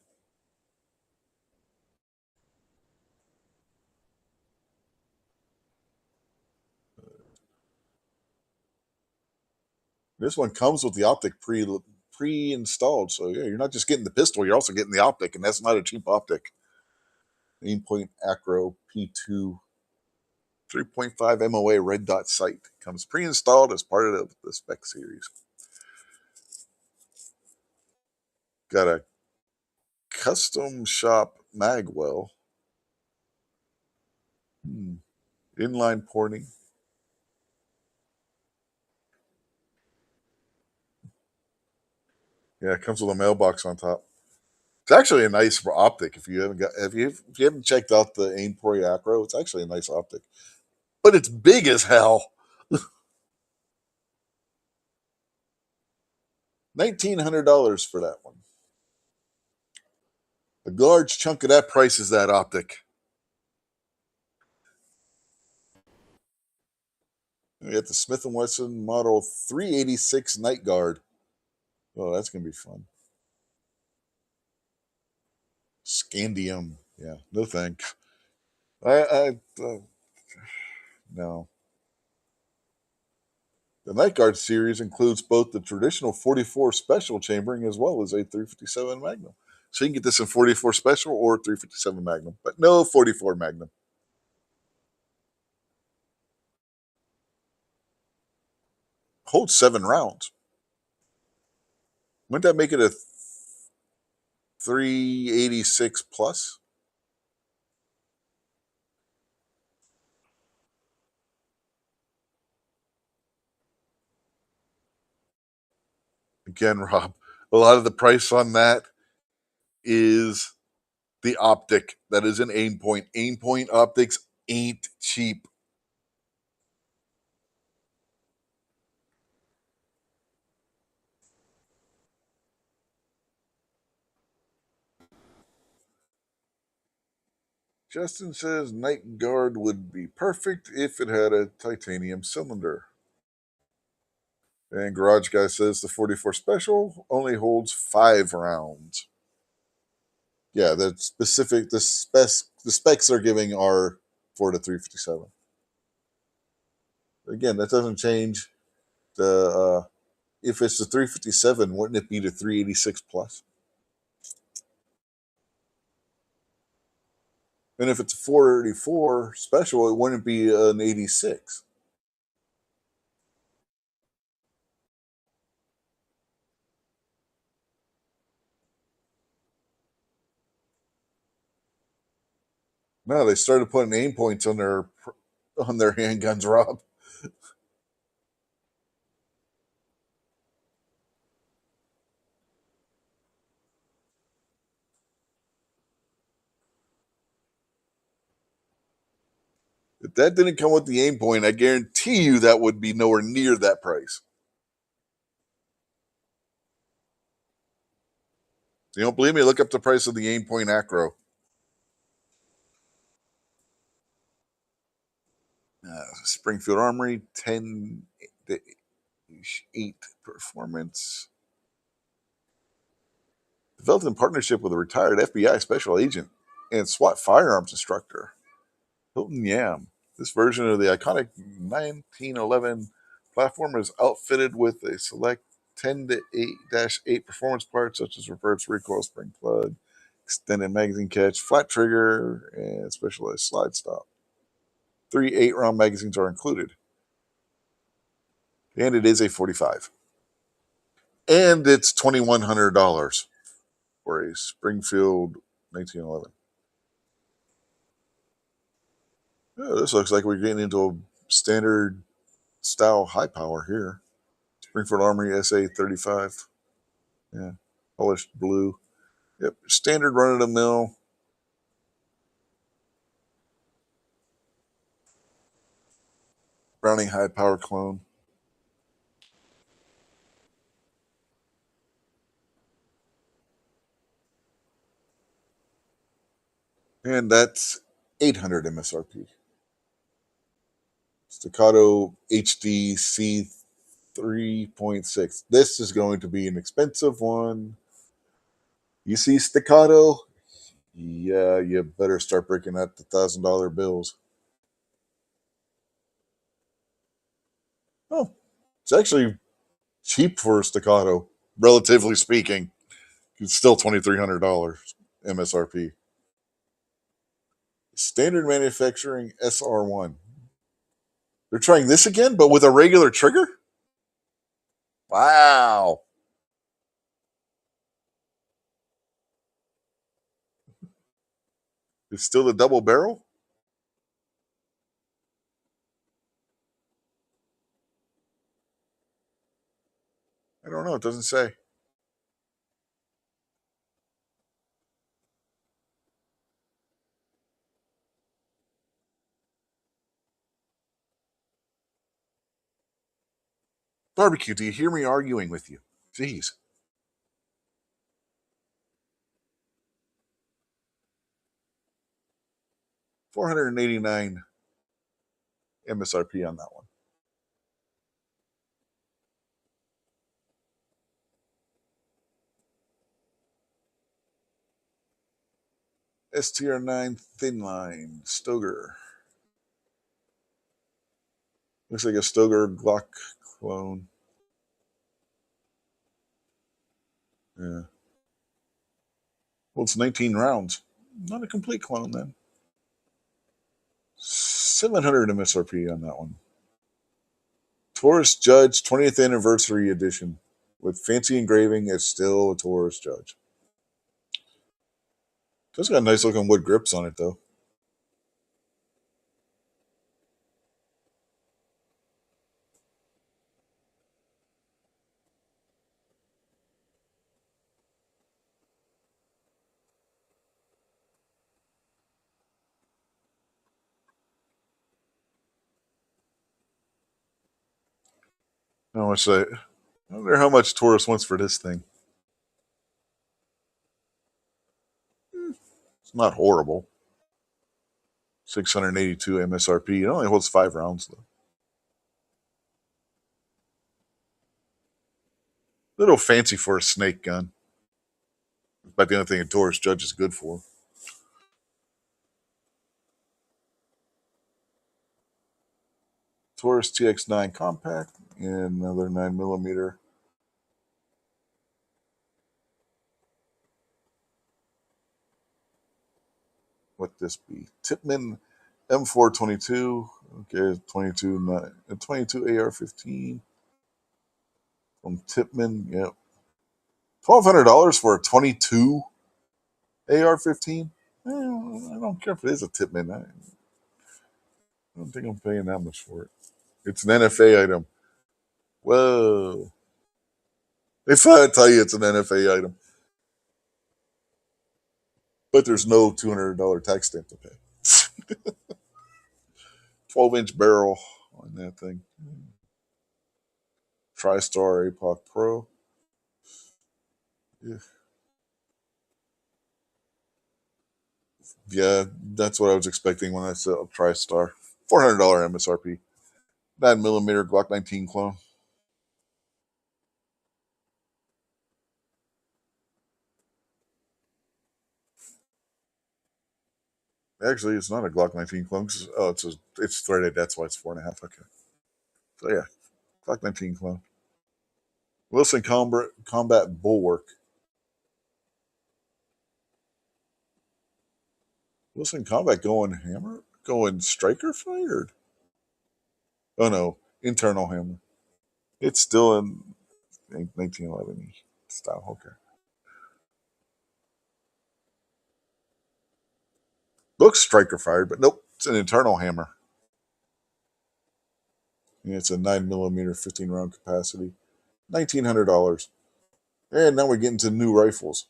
This one comes with the optic pre-installed, so yeah, you're not just getting the pistol, you're also getting the optic, and that's not a cheap optic. Aimpoint Acro P2 3.5 MOA red dot sight comes pre-installed as part of the spec series. Got a custom shop magwell, inline porting. Yeah, it comes with a mailbox on top. It's actually a nice optic. If you haven't checked out the Aimpoint Acro, it's actually a nice optic, but it's big as hell. $1,900 for that one. A large chunk of that price is that optic. We got the Smith& Wesson Model 386 Night Guard. Oh, that's gonna be fun. Scandium. Yeah, no thanks. I no. The Night Guard series includes both the traditional 44 special chambering as well as a 357 Magnum. So you can get this in 44 special or 357 Magnum, but no 44 Magnum. Holds 7 rounds. Wouldn't that make it a 386 plus? Again, Rob, a lot of the price on that is the optic that is an aim point. Aim point optics ain't cheap. Justin says Night Guard would be perfect if it had a titanium cylinder. And Garage Guy says the 44 Special only holds 5 rounds. Yeah, the specs they're giving are for the 357. Again, that doesn't change the if it's the 357, wouldn't it be the 386 plus? And if it's a 484 special, it wouldn't be an 86. No, they started putting aim points on their handguns, Rob. If that didn't come with the aim point, I guarantee you that would be nowhere near that price. You don't believe me? Look up the price of the aim point Acro. Springfield Armory, 10-8 performance. Developed in partnership with a retired FBI special agent and SWAT firearms instructor, Hilton Yam. This version of the iconic 1911 platform is outfitted with a select 10 to 8-8 performance parts such as reverse recoil spring plug, extended magazine catch, flat trigger, and specialized slide stop. 3 8-round magazines are included. And it is a 45. And it's $2,100 for a Springfield 1911. Yeah, this looks like we're getting into a standard style high power here. Springfield Armory SA 35. Yeah, polished blue. Yep, standard run of the mill. Browning high power clone. And that's 800 MSRP. Staccato HD C 3.6. This is going to be an expensive one. You see Staccato? Yeah, you better start breaking out the $1,000 bills. Oh, it's actually cheap for a Staccato, relatively speaking. It's still $2,300 MSRP. Standard manufacturing SR1. They're trying this again, but with a regular trigger? Wow. It's still the double barrel? I don't know. It doesn't say. Barbecue, do you hear me arguing with you? Jeez. $489 MSRP on that one. STR9 Thin Line Stoger. Looks like a Stoger Glock clone. Yeah. Well, it's 19 rounds. Not a complete clone then. 700 MSRP on that one. Taurus Judge 20th Anniversary Edition. With fancy engraving, it's still a Taurus Judge. It's got nice looking wood grips on it, though. How much I wonder how much Taurus wants for this thing. It's not horrible. 682 MSRP. It only holds 5 rounds, though. Little fancy for a snake gun. About the only thing a Taurus Judge is good for. Taurus TX9 Compact and another 9mm. What this be? Tipman M422. Okay, 22 AR-15 from Tipman. Yep. $1,200 for a 22 AR-15. I don't care if it is a Tipman. I don't think I'm paying that much for it. It's an NFA item. Whoa. If I tell you it's an NFA item. But there's no $200 tax stamp to pay. 12-inch barrel on that thing. TriStar APOC Pro. Yeah, that's what I was expecting when I said TriStar. $400 MSRP. 9mm Glock 19 clone. Actually, it's not a Glock 19 clone. It's threaded. That's why it's 4.5. Okay. So yeah, Glock 19 clone. Wilson Combat Bulwark. Wilson Combat going striker fired. Oh no, internal hammer. It's still in 1911 style. Okay. Looks striker fired, but nope, it's an internal hammer. And it's a 9mm 15 round capacity. $1,900. And now we're getting to new rifles.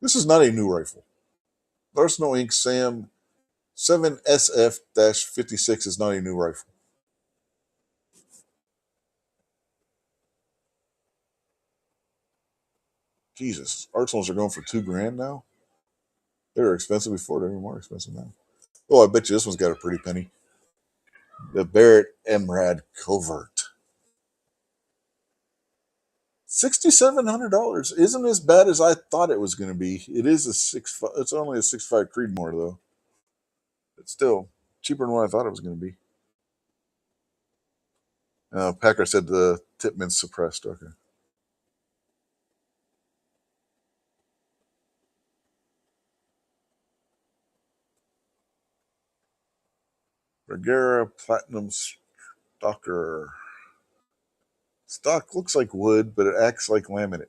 This is not a new rifle. Arsenal Inc. SAM 7SF-56 is not a new rifle. Jesus, Arsenals are going for $2,000 now. They were expensive before; they're more expensive now. Oh, I bet you this one's got a pretty penny. The Barrett MRAD Covert. $6,700 isn't as bad as I thought it was going to be. It is a 6.5. It's only a 6.5 Creedmoor though. It's still cheaper than what I thought it was going to be. Packer said the Tipman's suppressed. Okay. Regera Platinum Stalker. Stock looks like wood, but it acts like laminate.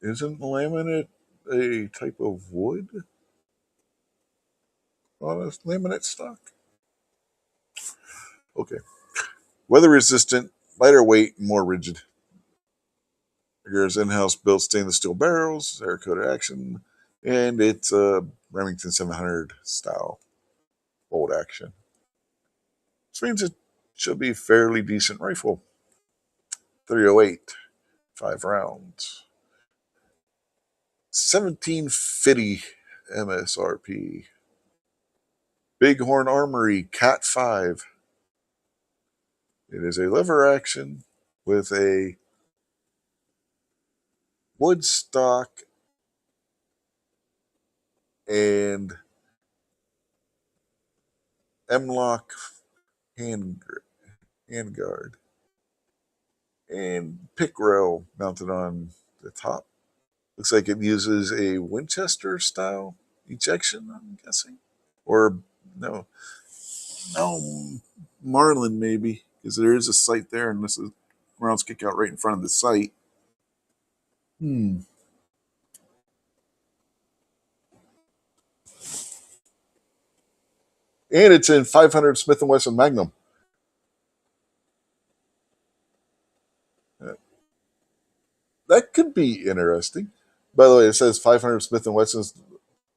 Isn't laminate a type of wood on a laminate stock? Okay. Weather resistant, lighter weight, and more rigid. Regera's in-house built stainless steel barrels, air-coated action, and it's a Remington 700 style bolt action. Which means Should be fairly decent rifle. 308, 5 rounds. 1750 MSRP. Bighorn Armory Cat 5. It is a lever action with a wood stock and M-lock handguard and pick rail mounted on the top. Looks like it uses a Winchester style ejection, I'm guessing. Or no, no, Marlin maybe, because there is a sight there and this is rounds kick out right in front of the sight. Hmm. And it's in 500 Smith & Wesson Magnum. That could be interesting. By the way, it says 500 Smith & Wesson's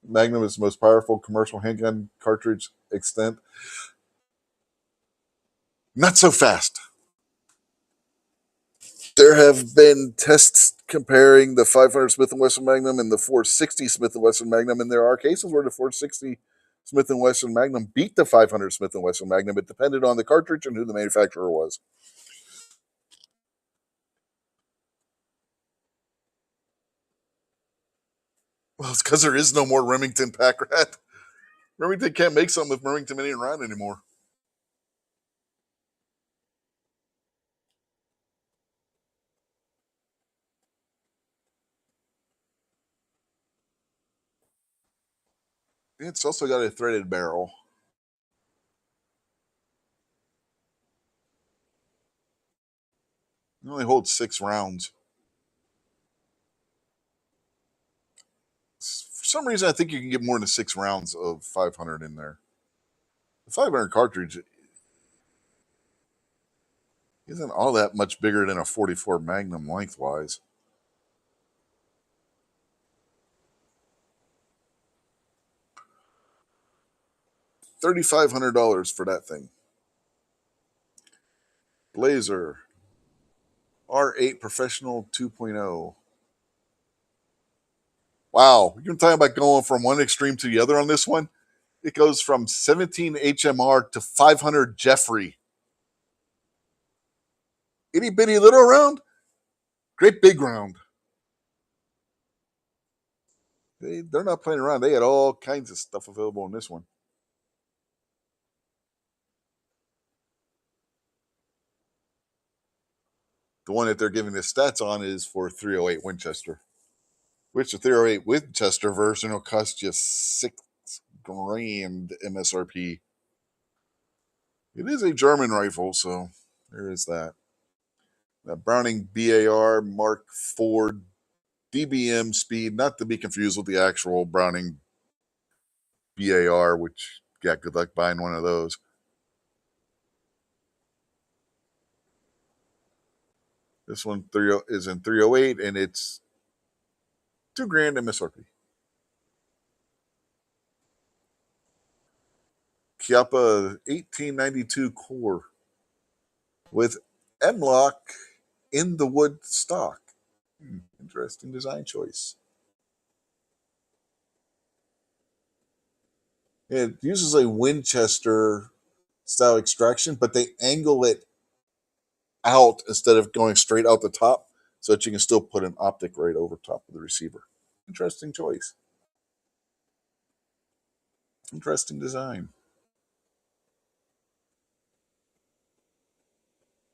Magnum is the most powerful commercial handgun cartridge extent. Not so fast. There have been tests comparing the 500 Smith & Wesson Magnum and the 460 Smith & Wesson Magnum, and there are cases where the 460 Smith & Wesson Magnum beat the 500 Smith & Wesson Magnum. It depended on the cartridge and who the manufacturer was. Well, it's because there is no more Remington Pack Rat. Remington can't make something with Remington ain't around anymore. It's also got a threaded barrel. It only holds 6 rounds. For some reason, I think you can get more than 6 rounds of 500 in there. The 500 cartridge isn't all that much bigger than a 44 Magnum lengthwise. $3,500 for that thing. Blazer R8 Professional 2.0. Wow, you're talking about going from one extreme to the other on this one? It goes from 17 HMR to 500 Jeffrey. Itty bitty little round, great big round. They're not playing around. They had all kinds of stuff available in this one. The one that they're giving the stats on is for 308 Winchester, which the 308 Winchester version will cost you $6,000 MSRP. It is a German rifle, so there is that. The Browning BAR Mark IV DBM speed, not to be confused with the actual Browning BAR, which, yeah, good luck buying one of those. This one is in 308 and it's $2,000 MSRP. Chiappa 1892 core with M-lock in the wood stock. Interesting design choice. It uses a Winchester style extraction, but they angle it out instead of going straight out the top so that you can still put an optic right over top of the receiver. Interesting choice. Interesting design.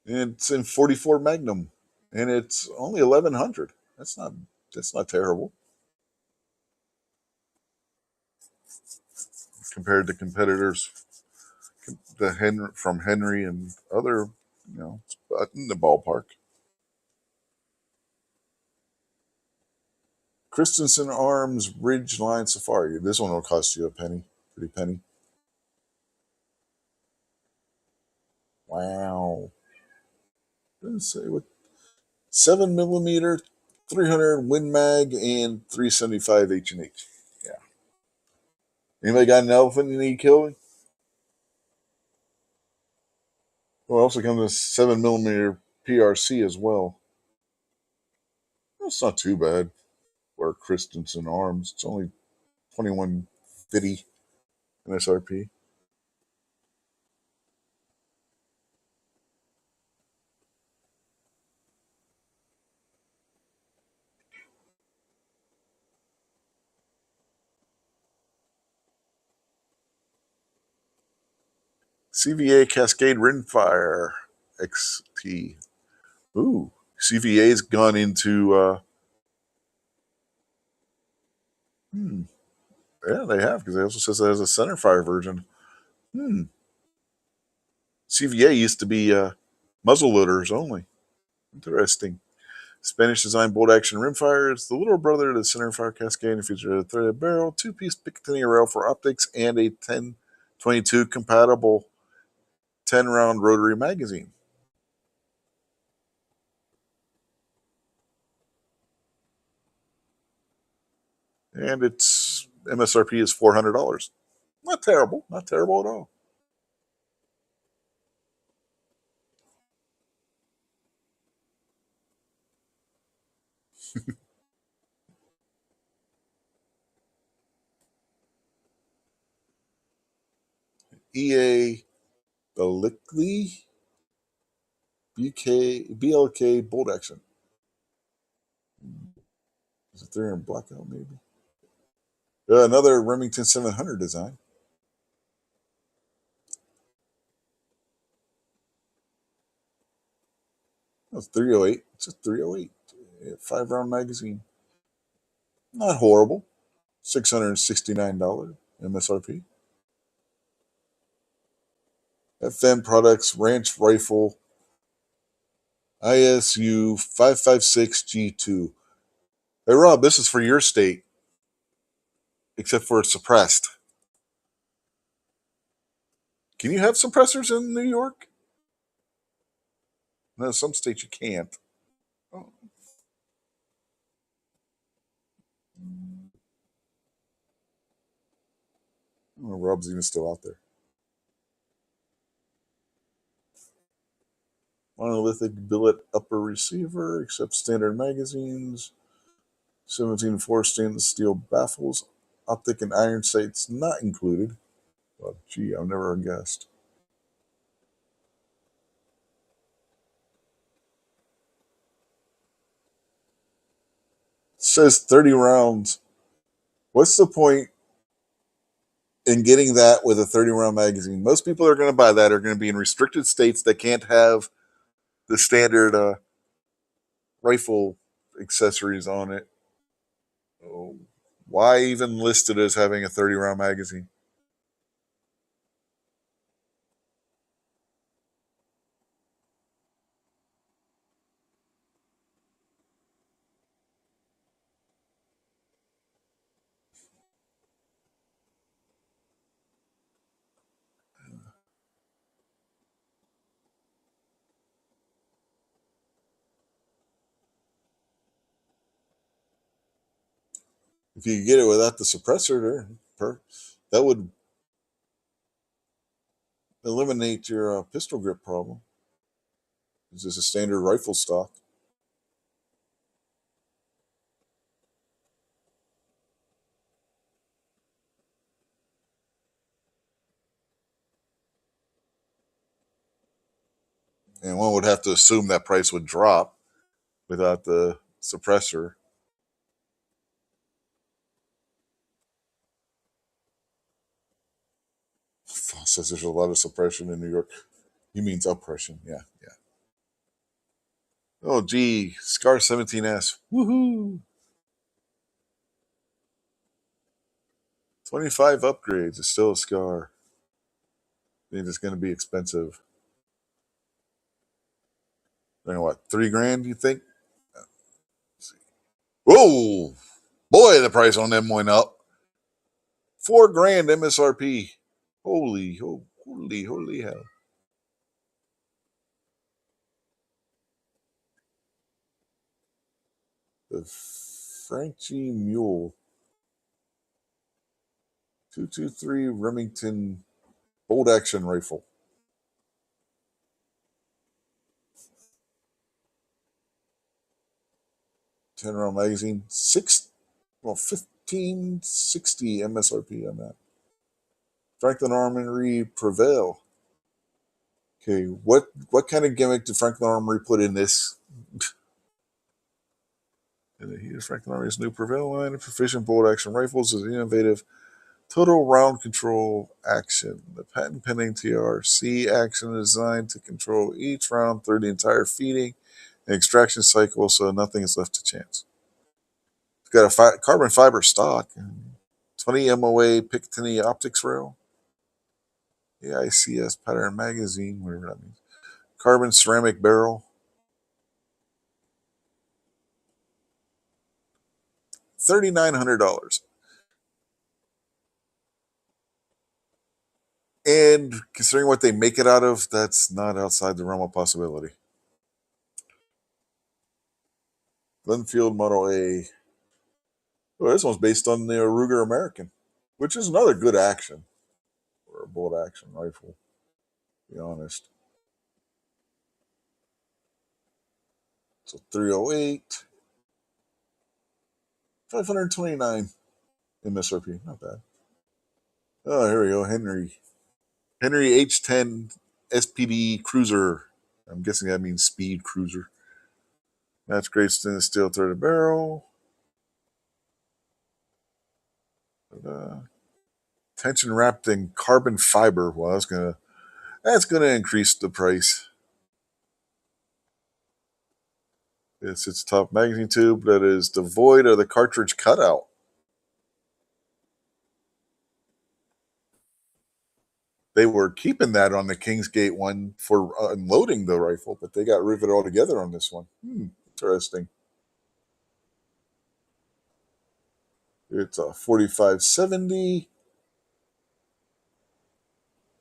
And it's in 44 Magnum, and it's only 1,100. That's not terrible compared to competitors from Henry and other, in the ballpark. Christensen Arms Ridgeline Safari. This one will cost you a penny, pretty penny. Wow. Let's say what 7mm, 300 Win Mag, and 375 H&H. Yeah. Anybody got an elephant you need killing? Well, it also comes with 7 millimeter PRC as well. That's not too bad for Christensen arms. It's only 2150 MSRP. CVA Cascade Rimfire XT. Ooh, CVA's gone into. Hmm, yeah, they have because it also says it has a centerfire version. Hmm. CVA used to be muzzle loaders only. Interesting. Spanish design bolt action rimfire. It's the little brother of the centerfire Cascade and features a threaded barrel, two-piece Picatinny rail for optics, and a 1022 compatible 10-round rotary magazine. And its MSRP is $400. Not terrible. Not terrible at all. EA Balikli BLK bolt action. Is it there in blackout maybe? Another Remington 700 design. That's 308. It's a 308. 5 round magazine. Not horrible. $669 MSRP. FM Products Ranch Rifle ISU 556G2. Hey, Rob, this is for your state, except for it's suppressed. Can you have suppressors in New York? No, some states you can't. Oh, Rob's even still out there. Monolithic billet upper receiver, except standard magazines. 17.4 stainless steel baffles. Optic and iron sights not included. Well, gee, I've never guessed. It says 30 rounds. What's the point in getting that with a 30 round magazine? Most people are going to buy that are going to be in restricted states that can't have the standard rifle accessories on it. Oh, why even list it as having a 30 round magazine? If you get it without the suppressor, that would eliminate your pistol grip problem. It's just a standard rifle stock. And one would have to assume that price would drop without the suppressor. Says there's a lot of suppression in New York. He means oppression. Yeah, yeah. Oh, gee, Scar 17S. Woohoo! 25 upgrades. It's still a Scar. I think it's going to be expensive. What, 3 grand, you think? Whoa! Boy, the price on them went up. 4 grand MSRP. Holy hell. The Franchi Mule 223 Remington bolt action rifle. 10-round magazine. 1560 MSRP on that. Franklin Armory Prevail. Okay, what kind of gimmick did Franklin Armory put in this? Here's Franklin Armory's new Prevail line of proficient bolt action rifles is innovative total round control action. The patent pending TRC action is designed to control each round through the entire feeding and extraction cycle, so nothing is left to chance. It's got a carbon fiber stock, 20 MOA Picatinny optics rail, AICS pattern magazine, whatever that means. Carbon ceramic barrel. $3,900. And considering what they make it out of, that's not outside the realm of possibility. Glenfield Model A. Oh, this one's based on the Ruger American, which is another good action or a bolt action rifle, to be honest. So 308, 529 MSRP, not bad. Oh, here we go, Henry H10 SPD Cruiser. I'm guessing that means speed cruiser. Match grade stainless steel threaded barrel. Tension wrapped in carbon fiber. Well, that's gonna increase the price. It's its top magazine tube that is devoid of the cartridge cutout. They were keeping that on the Kingsgate one for unloading the rifle, but they got rid of it altogether on this one. Interesting. It's a 4570,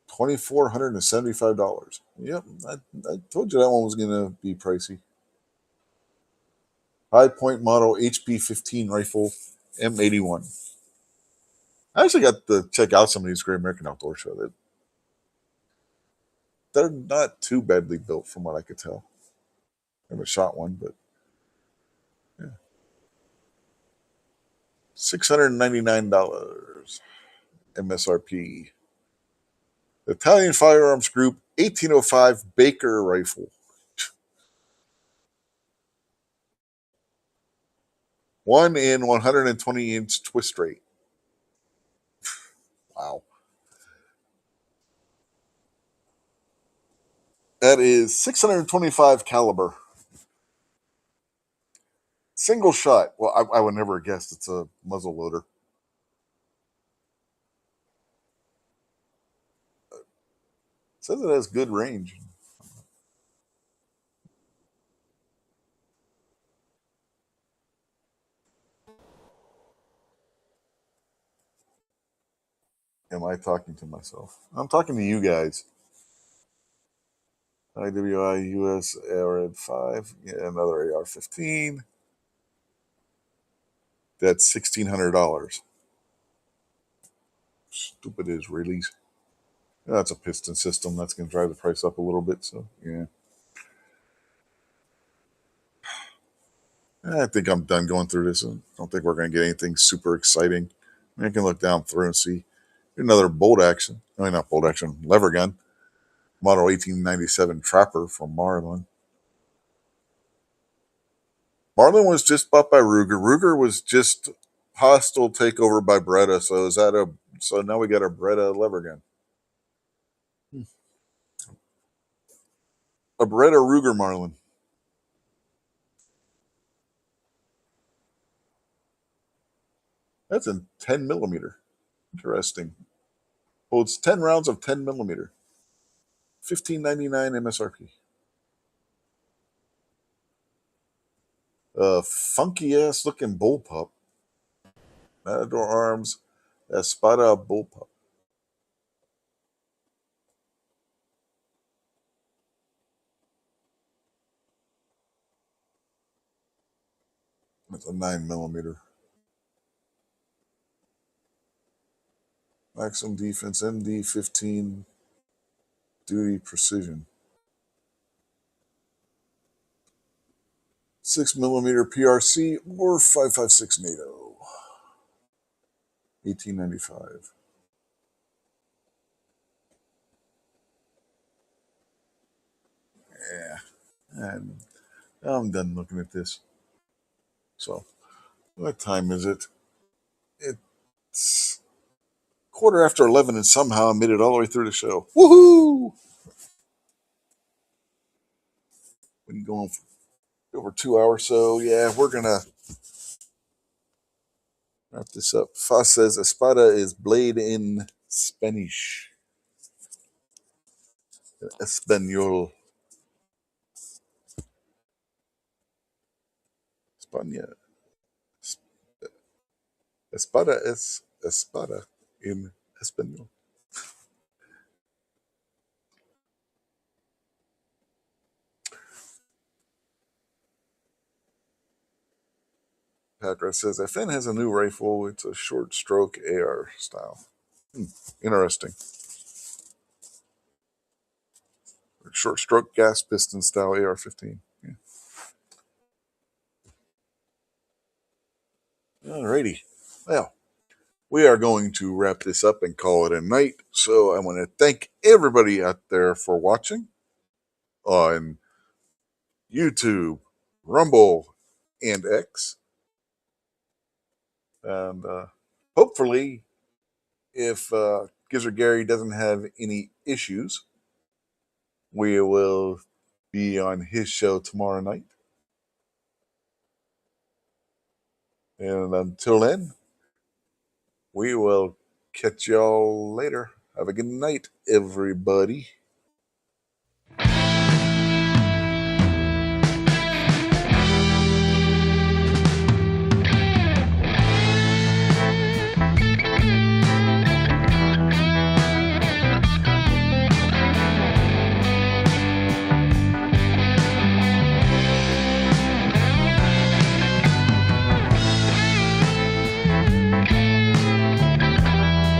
$2,475. Yep, I told you that one was going to be pricey. High Point Model HP-15 rifle, M81. I actually got to check out some of these Great American Outdoor Show. They're not too badly built from what I could tell. I haven't shot one, but yeah. $699 MSRP. Italian Firearms Group 1805 Baker rifle. 1 in 120-inch twist rate. Wow. That is 625 caliber. Single shot. Well, I would never have guessed it's a muzzle loader. It says it has good range. Am I talking to myself? I'm talking to you guys. IWI US AR 5. Yeah, another AR 15. That's $1,600. Stupid Israelis. That's a piston system. That's going to drive the price up a little bit. So, yeah. I think I'm done going through this. I don't think we're going to get anything super exciting. I can look down through and see another bolt action. I mean, not bolt action, lever gun. Model 1897 Trapper from Marlin. Marlin was just bought by Ruger. Ruger was just hostile takeover by Beretta. So now we got a Beretta lever gun. A Beretta Ruger Marlin. That's a 10 millimeter. Interesting. Holds 10 rounds of 10 millimeter. $1,599 MSRP. Funky ass looking bullpup. Matador Arms Espada bullpup. It's a 9 millimeter. Maximum Defense MD-15 Duty Precision. 6mm PRC or 5.56 NATO. 1895. Yeah, and I'm done looking at this. So, what time is it? It's 11:15, and somehow I made it all the way through the show. Woohoo! Been going for over 2 hours, so yeah, we're gonna wrap this up. Fa says espada is blade in Spanish. Espanol. España. Espada es espada in Espanol. Packer says FN has a new rifle. It's a short stroke AR style. Interesting. Short stroke gas piston style AR-15. Yeah. Alrighty. Well, we are going to wrap this up and call it a night. So I want to thank everybody out there for watching on YouTube, Rumble, and X. And hopefully, if Gizzard Gary doesn't have any issues, we will be on his show tomorrow night. And until then, we will catch y'all later. Have a good night, everybody.